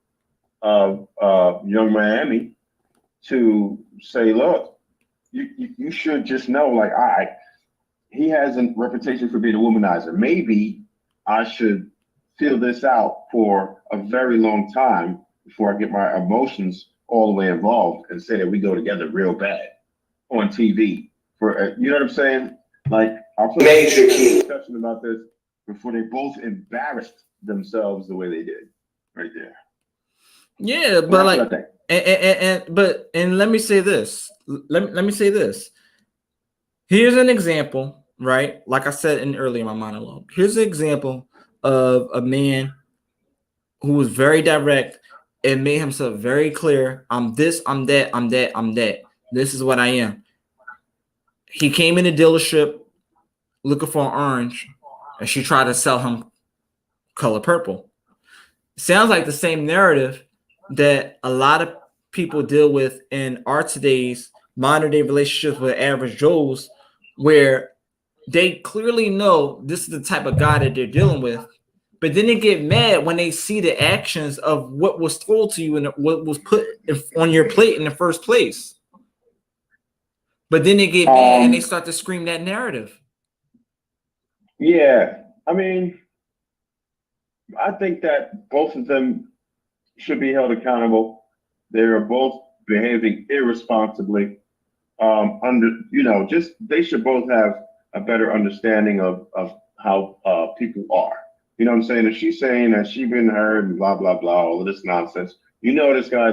of Young Miami to say, "Look, you should just know, like, all right, he has a reputation for being a womanizer. Maybe I should feel this out for a very long time before I get my emotions all the way involved and say that we go together real bad on TV. For you know what I'm saying? Like, I'll put Major key. discussion about this before they both embarrassed themselves the way they did right there. Yeah, but like, and let me say this. Let me say this. Here's an example, right? Like I said earlier in my monologue. Here's an example of a man who was very direct and made himself very clear. I'm this, I'm that, I'm that, I'm that. This is what I am. He came in the dealership looking for an orange, and she tried to sell him color purple. Sounds like the same narrative that a lot of people deal with in our today's modern day relationships with average Joes, where they clearly know this is the type of guy that they're dealing with, but then they get mad when they see the actions of what was told to you and what was put on your plate in the first place. But then they get mad and they start to scream that narrative. Yeah, I mean, I think that both of them should be held accountable. They are both behaving irresponsibly. Just they should both have a better understanding of how people are. You know what I'm saying? If she's saying that she's been hurt and blah blah blah, all of this nonsense, this guy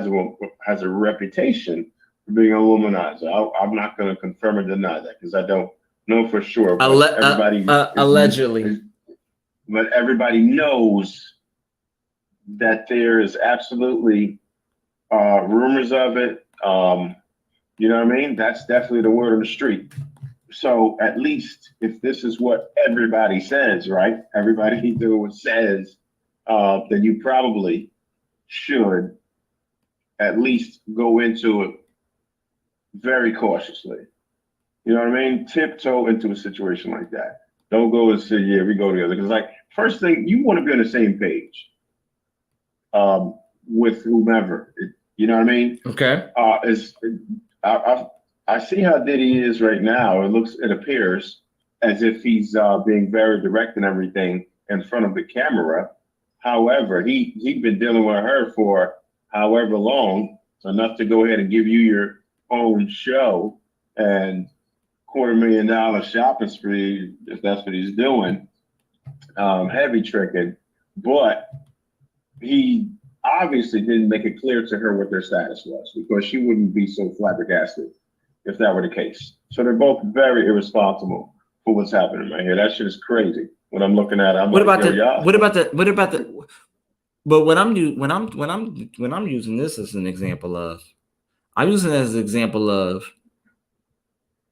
has a reputation for being a womanizer. I'm not going to confirm or deny that because I don't know for sure. But allegedly. But everybody knows that there is absolutely rumors of it. You know what I mean? That's definitely the word on the street. So at least if this is what everybody says, right? Everybody says, then you probably should at least go into it very cautiously. You know what I mean? Tiptoe into a situation like that. Don't go and say, yeah, we go together. Because like, first thing, you want to be on the same page with whomever. You know what I mean? Okay. I see how Diddy is right now. It appears as if he's being very direct and everything in front of the camera. However, he'd been dealing with her for however long, enough to go ahead and give you your own show and $250,000 shopping spree, if that's what he's doing, heavy tricking. But he obviously didn't make it clear to her what their status was because she wouldn't be so flabbergasted if that were the case. So they're both very irresponsible for what's happening right here. That shit is crazy. When I'm looking at it, but when I'm using this as an example of, I'm using it as an example of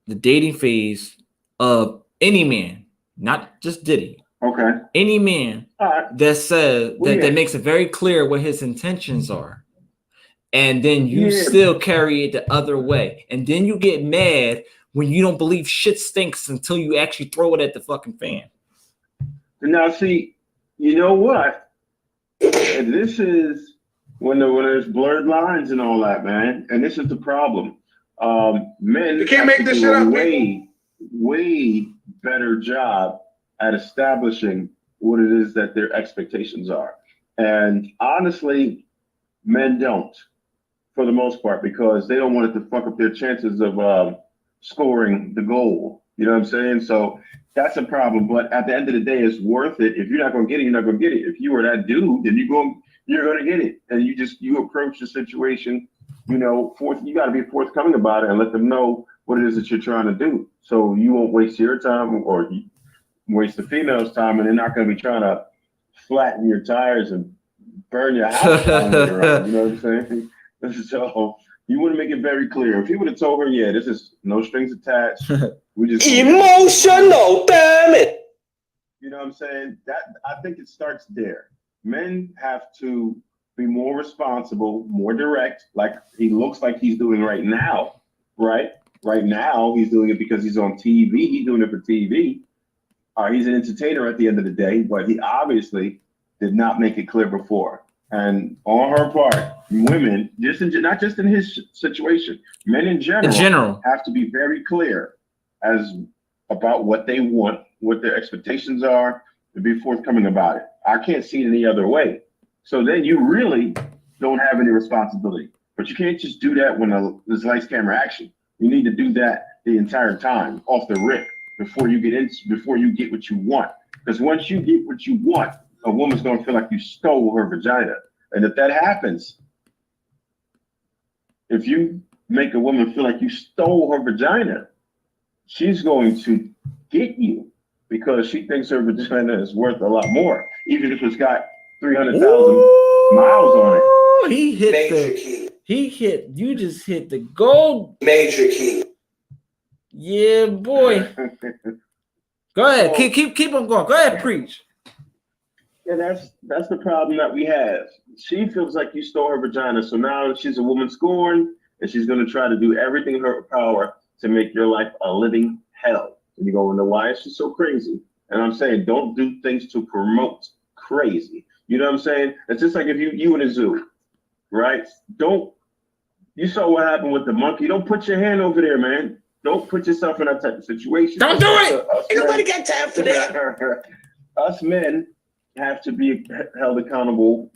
the dating phase of any man, not just Diddy. Okay. Any man that says that makes it very clear what his intentions are. And then you still carry it the other way. And then you get mad when you don't believe shit stinks until you actually throw it at the fucking fan. Now, see, you know what? And this is when there's blurred lines and all that, man. And this is the problem. Men you can't make this shit up. Way better job at establishing what it is that their expectations are. And honestly, men don't, for the most part, because they don't want it to fuck up their chances of scoring the goal. You know what I'm saying? So that's a problem. But at the end of the day, it's worth it. If you're not gonna get it, you're not gonna get it. If you were that dude, then you're gonna get it. And you approach the situation, you got to be forthcoming about it and let them know what it is that you're trying to do. So you won't waste your time or waste the female's time, and they're not going to be trying to flatten your tires and burn your house down later on. You know what I'm saying? So you want to make it very clear. If he would have told her, yeah, this is no strings attached. We just Emotional, damn it. You know what I'm saying? I think it starts there. Men have to be more responsible, more direct, like he looks like he's doing right now, right? Right now, he's doing it because he's on TV. He's doing it for TV. He's an entertainer at the end of the day, but he obviously did not make it clear before. And on her part, women, not just in his situation, men in general, have to be very clear as about what they want, what their expectations are, to be forthcoming about it. I can't see it any other way. So then you really don't have any responsibility. But you can't just do that when there's lights, camera, action. You need to do that the entire time, off the rip, before you get what you want. Because once you get what you want, a woman's gonna feel like you stole her vagina. And if that happens, if you make a woman feel like you stole her vagina, she's going to get you because she thinks her vagina is worth a lot more, even if it's got 300,000 miles on it. You just hit the gold. Major key. Yeah, boy. Go ahead. Keep on going. Go ahead, preach. Yeah, that's the problem that we have. She feels like you stole her vagina, so now she's a woman scorned, and she's going to try to do everything in her power to make your life a living hell. And you go, why is she so crazy? And I'm saying, don't do things to promote crazy. You know what I'm saying? It's just like if you in a zoo, right? You saw what happened with the monkey. Don't put your hand over there, man. Don't put yourself in that type of situation. Don't do it. Ain't nobody got time for that. Us men have to be held accountable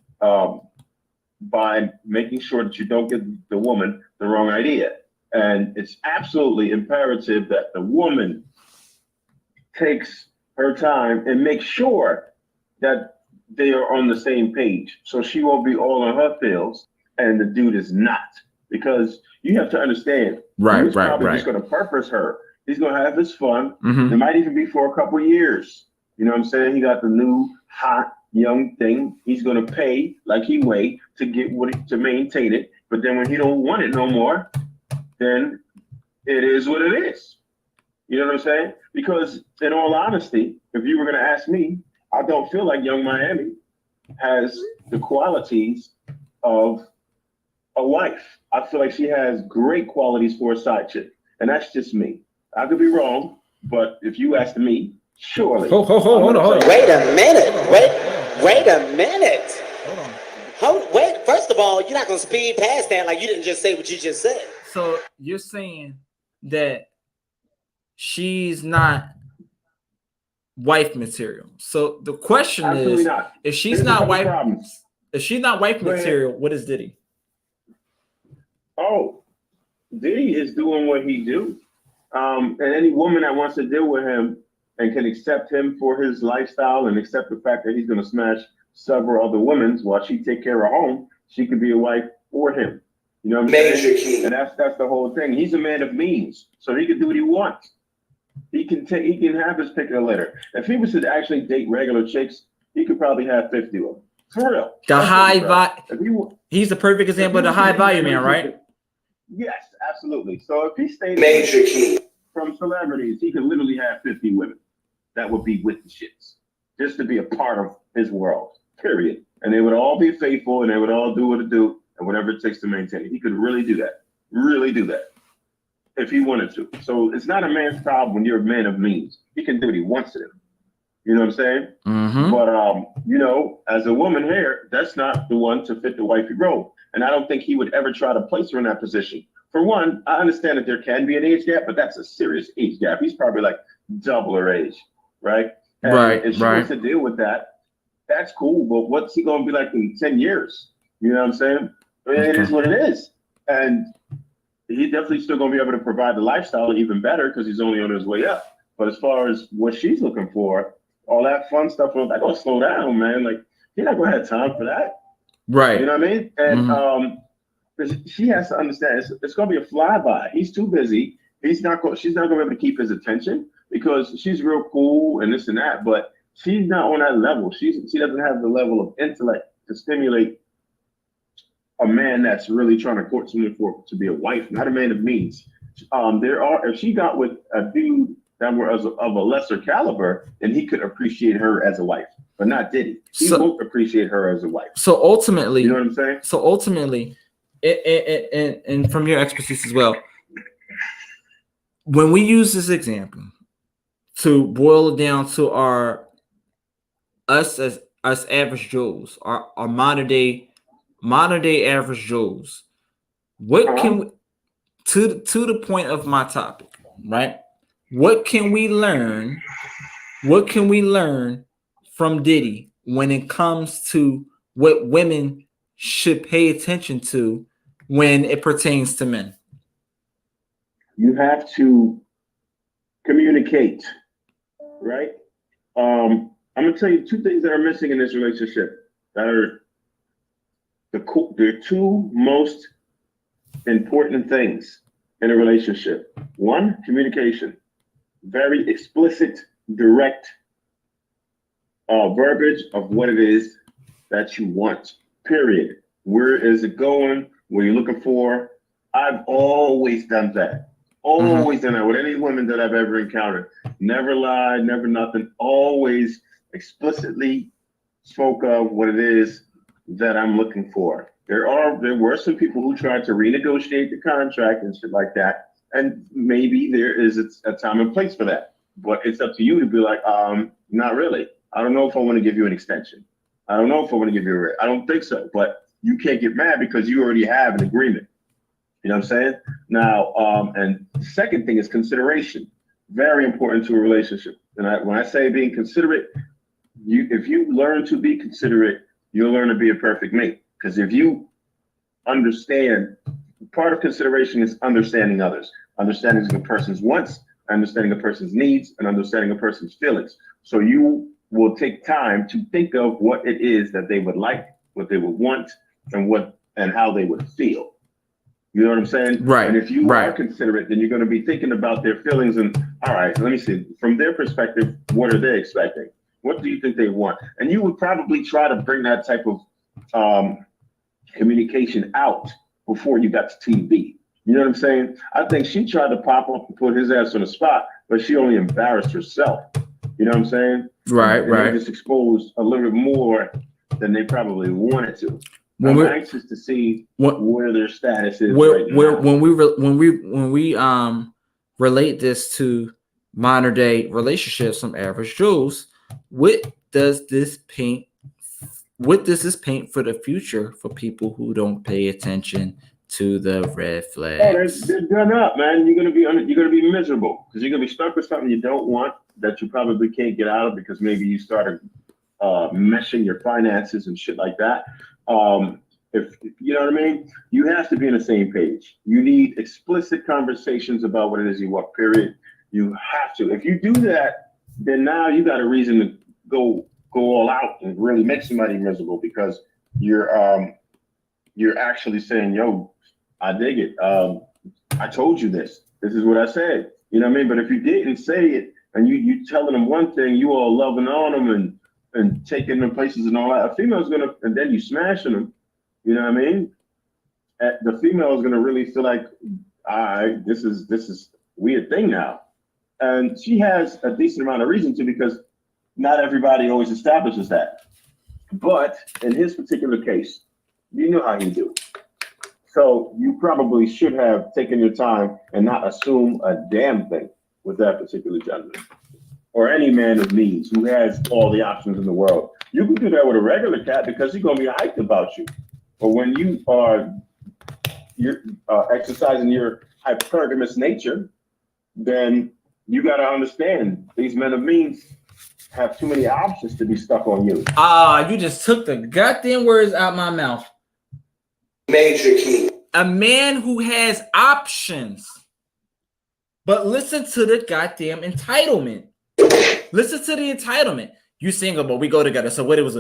by making sure that you don't give the woman the wrong idea. And it's absolutely imperative that the woman takes her time and makes sure that they are on the same page. So she won't be all on her feels and the dude is not. Because you have to understand, he's probably just going to purpose her. He's going to have his fun. It might even be for a couple of years. You know what I'm saying? He got the new hot young thing. He's going to pay like he weighed to get to maintain it. But then when he don't want it no more, then it is what it is. You know what I'm saying? Because in all honesty, if you were going to ask me, I don't feel like Young Miami has the qualities of a wife. I feel like she has great qualities for a side chick. And that's just me. I could be wrong, but if you ask me, surely. Hold on. Wait a minute. Wait a minute. Wait. First of all, you're not going to speed past that like you didn't just say what you just said. So you're saying that she's not wife material. So the question Absolutely is, not. if she's not wife material, what is Diddy? Oh, Diddy is doing what he do. And any woman that wants to deal with him and can accept him for his lifestyle and accept the fact that he's going to smash several other women while she take care of home, she could be a wife for him. You know what I'm saying? Key. And that's the whole thing. He's a man of means, so he can do what he wants. He can have his pick of the litter. If he was to actually date regular chicks, he could probably have 50 of them. For real. He's the perfect example of the high value man, right? Yes, absolutely. So if he stayed Major key from celebrities, he could literally have 50 women that would be with the shits just to be a part of his world, period. And they would all be faithful and they would all do what it do and whatever it takes to maintain it. He could really do that if he wanted to. So it's not a man's problem when you're a man of means. He can do what he wants to do. You know what I'm saying? Mm-hmm. But, as a woman here, that's not the one to fit the wifey role. And I don't think he would ever try to place her in that position. For one, I understand that there can be an age gap, but that's a serious age gap. He's probably like double her age, right? And if she wants to deal with that, that's cool. But what's he going to be like in 10 years? You know what I'm saying? I mean, It is what it is. And he's definitely still going to be able to provide the lifestyle even better because he's only on his way up. But as far as what she's looking for, all that fun stuff, that's going to slow down, man. Like, he's not going to have time for that. Right. You know what I mean? And she has to understand it's going to be a flyby. He's too busy. She's not going to be able to keep his attention because she's real cool and this and that, but she's not on that level. She doesn't have the level of intellect to stimulate a man that's really trying to court someone to be a wife, not a man of means. If she got with a dude that were of a lesser caliber, then he could appreciate her as a wife, but not Diddy. He won't appreciate her as a wife. So ultimately, you know what I'm saying? So ultimately, and from your expertise as well, when we use this example to boil it down to us as us average Joes, our modern day average Joes, what can we, to the point of my topic, right? What can we learn? What can we learn from Diddy when it comes to what women should pay attention to when it pertains to men? You have to communicate, right? I'm gonna tell you two things that are missing in this relationship that are the two most important things in a relationship. One, communication. Very explicit, direct verbiage of what it is that you want, period. Where is it going? What are you looking for? I've always done that. Always done that with any women that I've ever encountered. Never lied, never nothing. Always explicitly spoke of what it is that I'm looking for. There were some people who tried to renegotiate the contract and shit like that. And maybe there is a time and place for that. But it's up to you to be like, not really. I don't know if I want to give you an extension. I don't know if I want to give you I don't think so. But you can't get mad because you already have an agreement. You know what I'm saying? Now, and the second thing is consideration. Very important to a relationship. And when I say being considerate, if you learn to be considerate, you'll learn to be a perfect mate. Because if you understand, part of consideration is understanding others, understanding a person's wants, understanding a person's needs, and understanding a person's feelings. So you will take time to think of what it is that they would like, what they would want, and how they would feel. You know what I'm saying? Right. And if you are considerate, then you're going to be thinking about their feelings and, all right, let me see, from their perspective, what are they expecting? What do you think they want? And you would probably try to bring that type of communication out before you got to TV. You know what I'm saying? I think she tried to pop up and put his ass on the spot, but she only embarrassed herself. You know what I'm saying? Right. They just exposed a little bit more than they probably wanted to. I'm anxious to see where their status is right now. When we relate this to modern day relationships, some average Joes, what does this paint for the future for people who don't pay attention to the red flags? They're done up, man. You're gonna be miserable because you're gonna be stuck with something you don't want that you probably can't get out of because maybe you started meshing your finances and shit like that. If you know what I mean, you have to be on the same page. You need explicit conversations about what it is you want, period. You have to. If you do that, then now you got a reason to go all out and really make somebody miserable because you're actually saying, yo, I dig it. I told you this. This is what I said. You know what I mean? But if you didn't say it and you telling them one thing, you all loving on them and taking them places and all that, a female's gonna, and then you smashing them. You know what I mean? The female is gonna really feel like, all right, this is a weird thing now, and she has a decent amount of reason to because not everybody always establishes that. But in his particular case, you know how he do. So you probably should have taken your time and not assume a damn thing with that particular gentleman or any man of means who has all the options in the world. You can do that with a regular cat because he's gonna be hyped about you. But when you're exercising your hypergamous nature, then you got to understand these men of means have too many options to be stuck on you. You just took the goddamn words out my mouth. Major key. A man who has options. But listen to the goddamn entitlement. Listen to the entitlement. You single, but we go together. So what is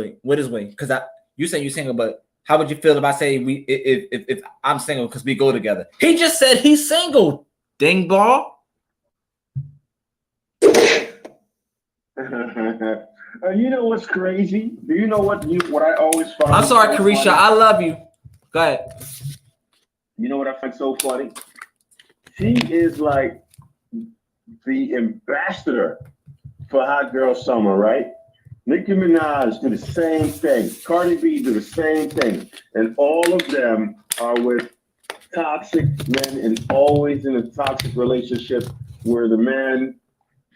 we? Because you say you single, but how would you feel if I say if I'm single because we go together? He just said he's single. Dingball. You know what's crazy? Do you know what I always find? I'm sorry, so Caresha. funny? I love you. Go ahead. You know what I find so funny? She is like the ambassador for Hot Girl Summer, right? Nicki Minaj do the same thing. Cardi B do the same thing. And all of them are with toxic men and always in a toxic relationship where the man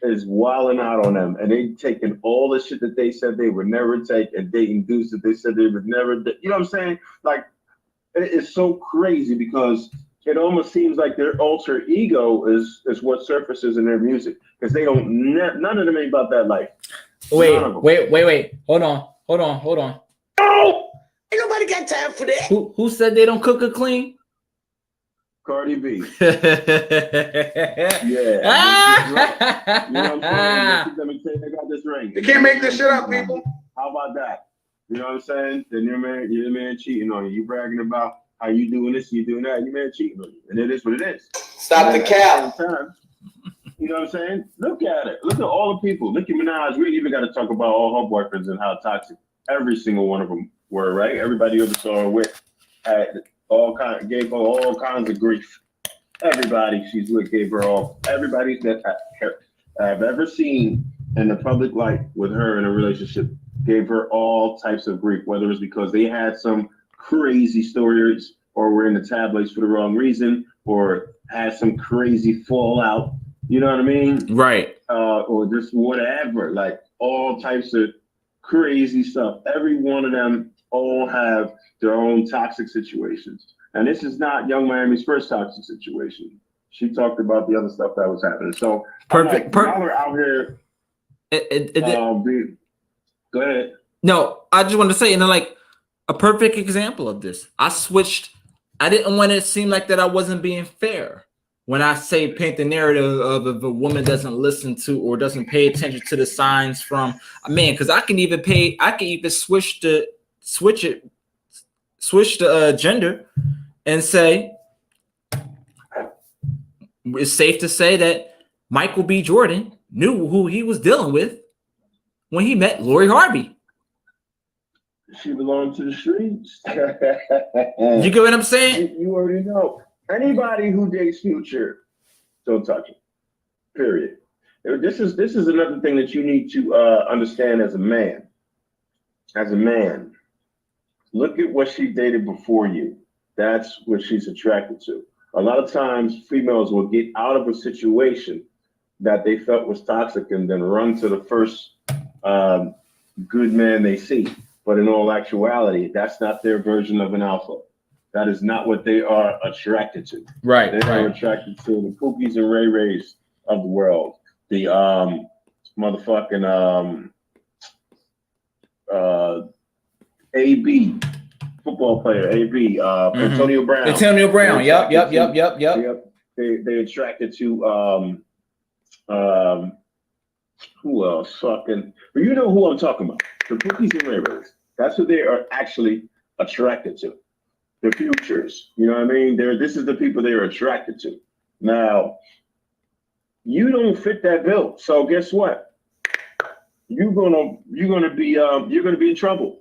is wilding out on them, and they taking all the shit that they said they would never take, and dating dudes that they said they would never. You know what I'm saying? Like, it's so crazy because it almost seems like their alter ego is what surfaces in their music, because they don't. None of them ain't about that life. Wait. Hold on. Oh, ain't nobody got time for that. Who said they don't cook or clean? Cardi B. Yeah. You know what I'm saying? Let me tell you, they got this ring. You can't make this shit up, people. How about that? You know what I'm saying? Then your man cheating on you. You bragging about how you doing this, you doing that. Your man cheating on you, and it is what it is. Stop the cap. You know what I'm saying? Look at it. Look at all the people. Nicki Minaj. We even got to talk about all her boyfriends and how toxic every single one of them were. Right? Everybody who ever saw her with gave her all kinds of grief. Everybody she's with gave her all. Everybody that I've ever seen in the public light with her in a relationship gave her all types of grief, whether it's because they had some crazy stories or were in the tabloids for the wrong reason or had some crazy fallout. You know what I mean? Right. Or just whatever, like all types of crazy stuff. Every one of them all have their own toxic situations. And this is not Young Miami's first toxic situation. She talked about the other stuff that was happening. So Perfect. Y'all are out here. Go ahead. No, I just want to say, like a perfect example of this. I switched. I didn't want it to seem like that I wasn't being fair. When I say paint the narrative of if a woman doesn't listen to or doesn't pay attention to the signs from a man, because I can even switch the gender and say it's safe to say that Michael B. Jordan knew who he was dealing with when he met Lori Harvey. She belonged to the streets. You get what I'm saying? You already know. Anybody who dates Future, don't touch it. Period. This is another thing that you need to understand as a man. As a man, look at what she dated before you. That's what she's attracted to. A lot of times, females will get out of a situation that they felt was toxic and then run to the first good man they see. But in all actuality, that's not their version of an alpha. That is not what they are attracted to. Right. They are attracted to the Pookies and Ray Rays of the world. The motherfucking AB football player, AB, Antonio Brown. Antonio Brown. Yep. They attracted to who else? Fucking, but you know who I'm talking about. The Pookies and Ray Rays. That's what they are actually attracted to. The Futures. You know what I mean? This is the people they are attracted to. Now, you don't fit that bill. So guess what? You're gonna be in trouble,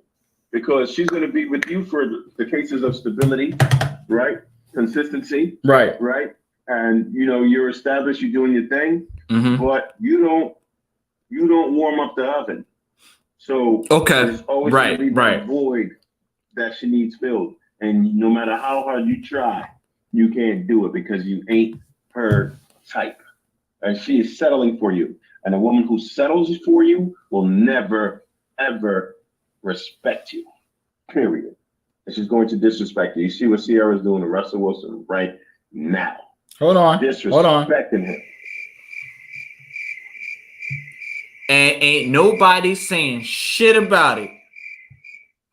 because she's gonna be with you for the cases of stability, right? Consistency, right? And you're established, you're doing your thing, but you don't warm up the oven. So there's always gonna be that void that she needs filled. And no matter how hard you try, you can't do it because you ain't her type. And she is settling for you. And a woman who settles for you will never, ever respect you. Period. And she's going to disrespect you. You see what Sierra's doing to Russell Wilson right now. Hold on. Disrespecting him. And ain't nobody saying shit about it.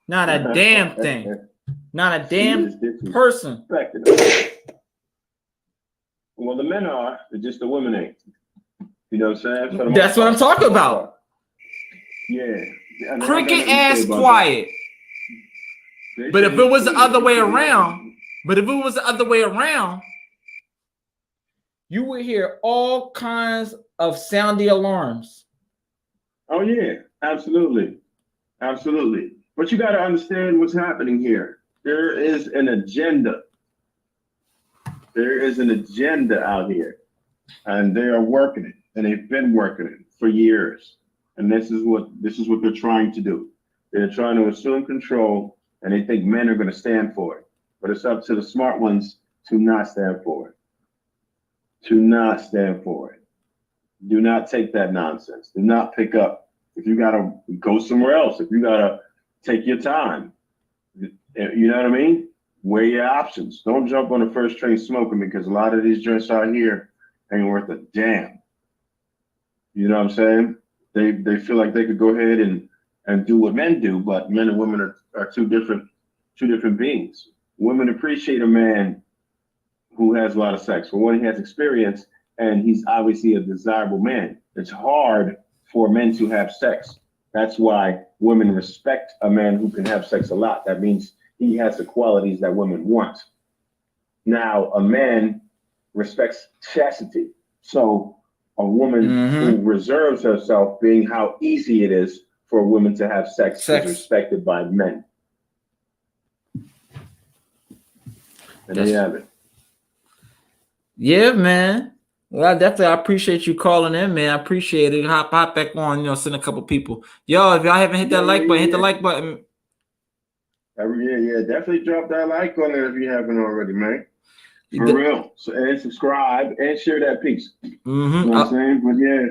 Not a damn thing. Not a damn person. Well, the men are, just the women ain't. You know what I'm saying? That's what I'm talking about. Yeah. Cricket ass quiet. But if it was the other way around, you would hear all kinds of soundy alarms. Oh yeah, absolutely. But you got to understand what's happening here. There is an agenda. There is an agenda out here, and they are working it, and they've been working it for years. And this is what they're trying to do. They're trying to assume control, and they think men are going to stand for it. But it's up to the smart ones to not stand for it. Do not take that nonsense. Do not pick up. If you gotta go somewhere else, if you gotta take your time, you know what I mean? Weigh your options. Don't jump on the first train smoking, because a lot of these joints out here ain't worth a damn. You know what I'm saying? They feel like they could go ahead and do what men do, but men and women are two different beings. Women appreciate a man who has a lot of sex. For one, he has experience, and he's obviously a desirable man. It's hard for men to have sex. That's why women respect a man who can have sex a lot. That means he has the qualities that women want. Now, a man respects chastity. So a woman who reserves herself, being how easy it is for a woman to have sex. Is respected by men. And there you have it. Yeah, man. Well, I appreciate you calling in, man. I appreciate it. Hop back on, send a couple people. Yo, if y'all haven't hit that like button, hit the like button. Yeah, definitely drop that like on there if you haven't already, man. For real. So, and subscribe and share that piece. You know what I'm saying? But yeah,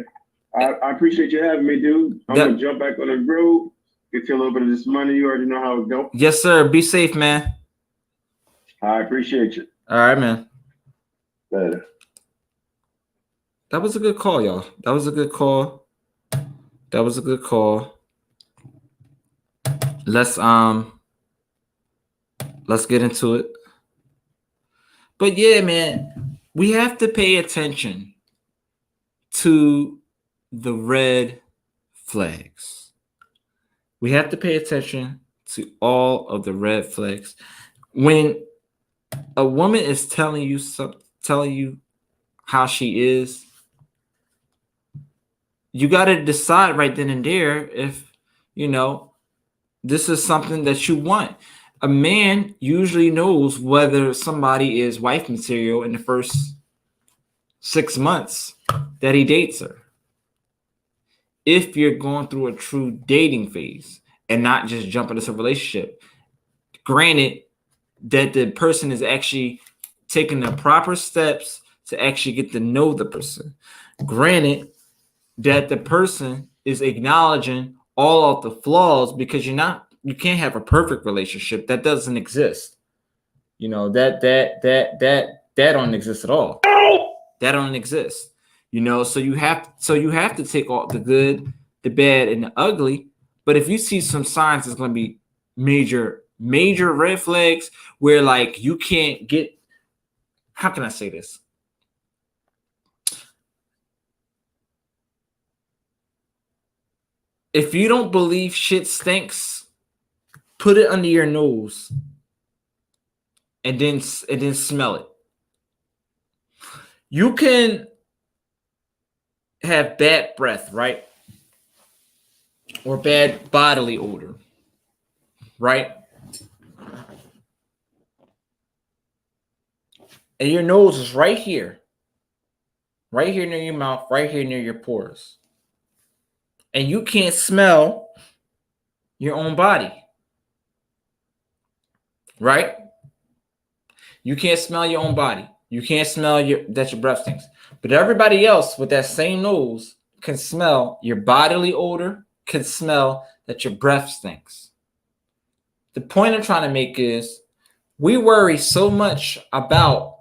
I appreciate you having me, dude. I'm gonna jump back on the road, get you a little bit of this money. You already know how it goes. Yes, sir. Be safe, man. I appreciate you. All right, man. Later. That was a good call, y'all. That was a good call. Let's get into it. But yeah, man, we have to pay attention to the red flags. We have to pay attention to all of the red flags. When a woman is telling you how she is, you got to decide right then and there if, this is something that you want. A man usually knows whether somebody is wife material in the first 6 months that he dates her. If you're going through a true dating phase and not just jump into a relationship, granted that the person is actually taking the proper steps to actually get to know the person. Granted that the person is acknowledging all of the flaws, because you can't have a perfect relationship. That doesn't exist. That don't exist at all. That don't exist. So you have to take all the good, the bad, and the ugly. But if you see some signs, it's going to be major red flags where, like, you can't get. How can I say this? If you don't believe shit stinks, put it under your nose and then smell it. You can have bad breath, right? Or bad bodily odor, right? And your nose is right here near your mouth, right here near your pores. And you can't smell your own body, right? You can't smell your own body. You can't smell that your breath stinks. But everybody else with that same nose can smell your bodily odor, can smell that your breath stinks. The point I'm trying to make is we worry so much about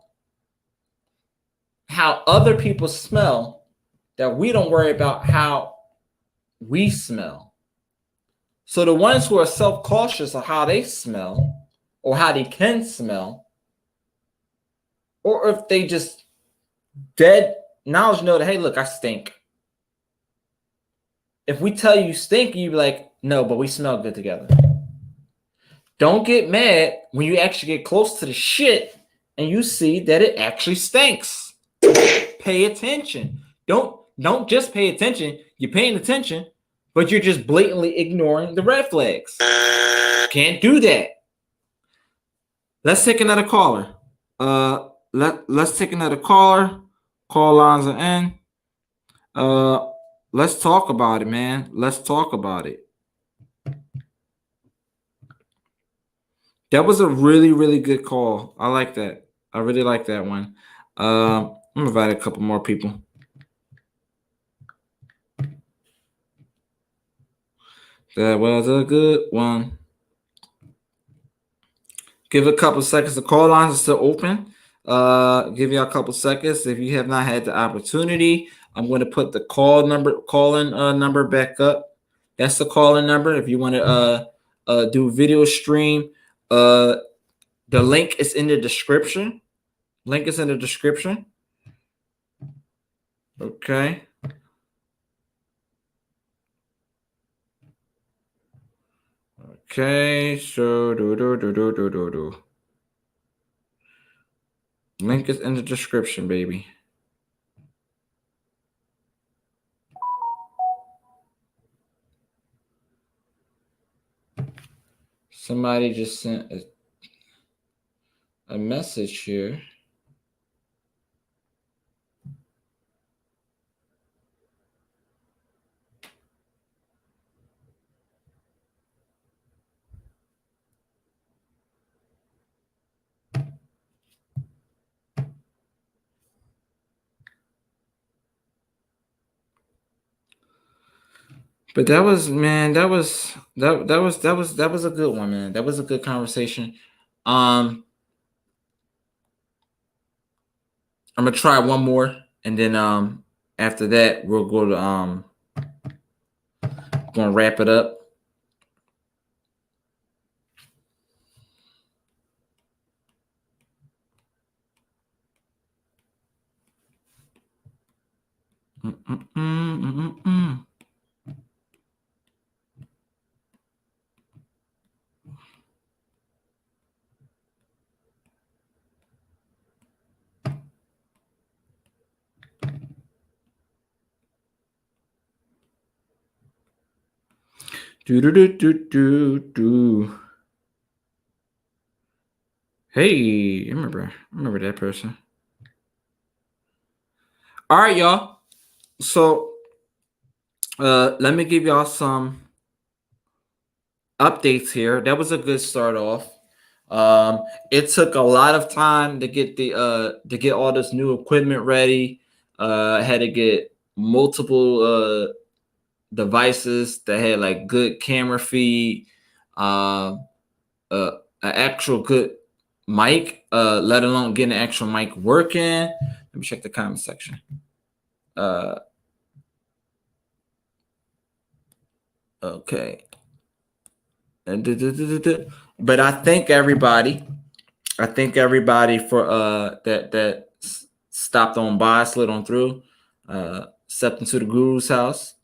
how other people smell that we don't worry about how we smell. So the ones who are self-cautious of how they smell or how they can smell, or if they just dead knowledge know that, hey, look, I stink. If we tell you stink, you be like, no, but we smell good together. Don't get mad when you actually get close to the shit and you see that it actually stinks. Pay attention. Don't just pay attention. You're paying attention, but you're just blatantly ignoring the red flags. Can't do that. Let's take another caller. Let's take another caller. Call lines are in. Let's talk about it, man. Let's talk about it. That was a really, really good call. I like that. I really like that one. I'm gonna invite a couple more people. That was a good one. Give a couple seconds. The call lines are still open. Give you a couple seconds. If you have not had the opportunity, I'm going to put the call-in number back up. That's the call-in number. If you want to do video stream, the link is in the description. Link is in the description. Okay. Okay, so link is in the description, baby. Somebody just sent a message here. But that was, man, that was a good one, man. That was a good conversation. I'm gonna try one more, and then after that we'll go to gonna wrap it up. Do. Hey, I remember that person. All right, y'all. So let me give y'all some updates here. That was a good start off. It took a lot of time to get all this new equipment ready. I had to get multiple devices that had like good camera feed, an actual good mic, let alone getting an actual mic working. Let me check the comment section. Okay. But I thank everybody for that stopped on by, slid on through, stepped into the Guru's house.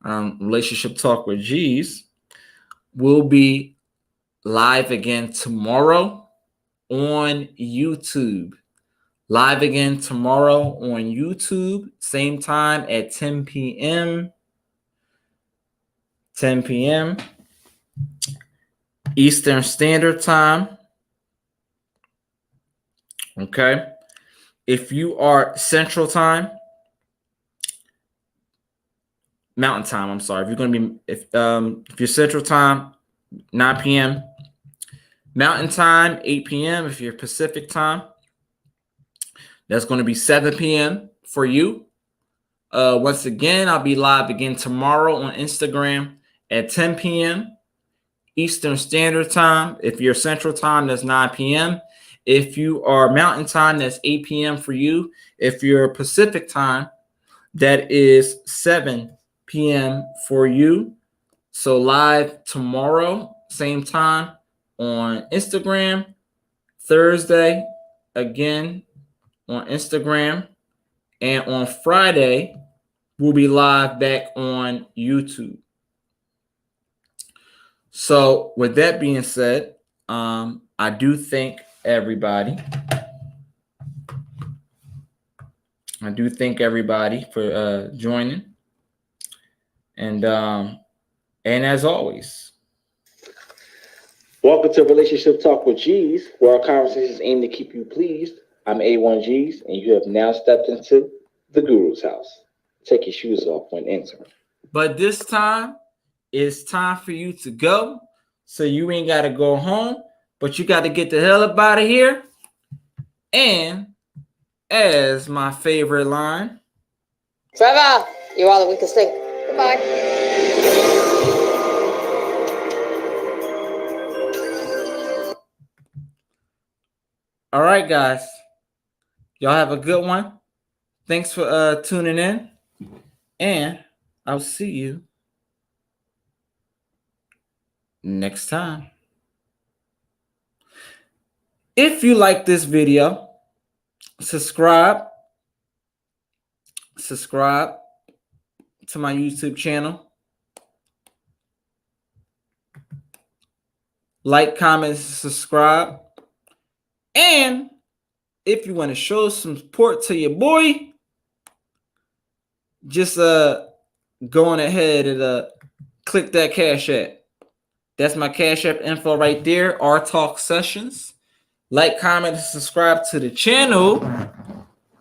Relationship Talk with G's will be live again tomorrow on YouTube. Live again tomorrow on YouTube, same time at 10 p.m. 10 p.m. Eastern Standard Time. Okay. If you are Central Time, Mountain Time, I'm sorry. If you're going to be, if you're Central Time, 9 p.m. Mountain Time, 8 p.m. If you're Pacific Time, that's going to be 7 p.m. for you. Once again, I'll be live again tomorrow on Instagram at 10 p.m. Eastern Standard Time. If you're Central Time, that's 9 p.m. If you are Mountain Time, that's 8 p.m. for you. If you're Pacific Time, that is 7 p.m. for you. So live tomorrow, same time on Instagram. Thursday, again on Instagram. And on Friday, we'll be live back on YouTube. So with that being said, I do thank everybody. I do thank everybody for joining. And as always, Welcome to Relationship Talk with G's, where our conversations aim to keep you pleased. I'm A1G's, and you have now stepped into the Guru's house. Take your shoes off when entering. But this time, it's time for you to go. So you ain't got to go home, but you got to get the hell up out of here. And as my favorite line, Trevor, you're all the weakest link. Goodbye. All right, guys. Y'all have a good one. Thanks for tuning in. And I'll see you next time. If you like this video, subscribe to my YouTube channel. Like, comment, subscribe. And if you want to show some support to your boy, just go on ahead and click that Cash App. That's my Cash App info right there. Our Talk Sessions. Like, comment, and subscribe to the channel.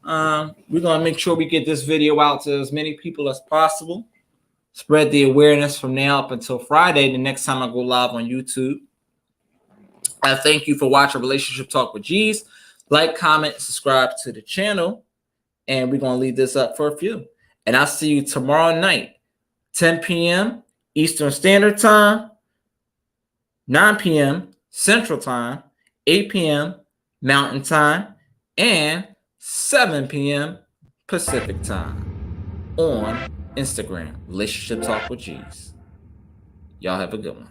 We're gonna make sure we get this video out to as many people as possible. Spread the awareness from now up until Friday, the next time I go live on YouTube. I thank you for watching Relationship Talk with G's. Like, comment, subscribe to the channel, and we're gonna leave this up for a few. And I'll see you tomorrow night, 10 p.m. Eastern Standard Time, 9 p.m. Central Time, 8 p.m. Mountain Time, and 7 p.m. Pacific Time on Instagram, Relationship Talk with G's. Y'all have a good one.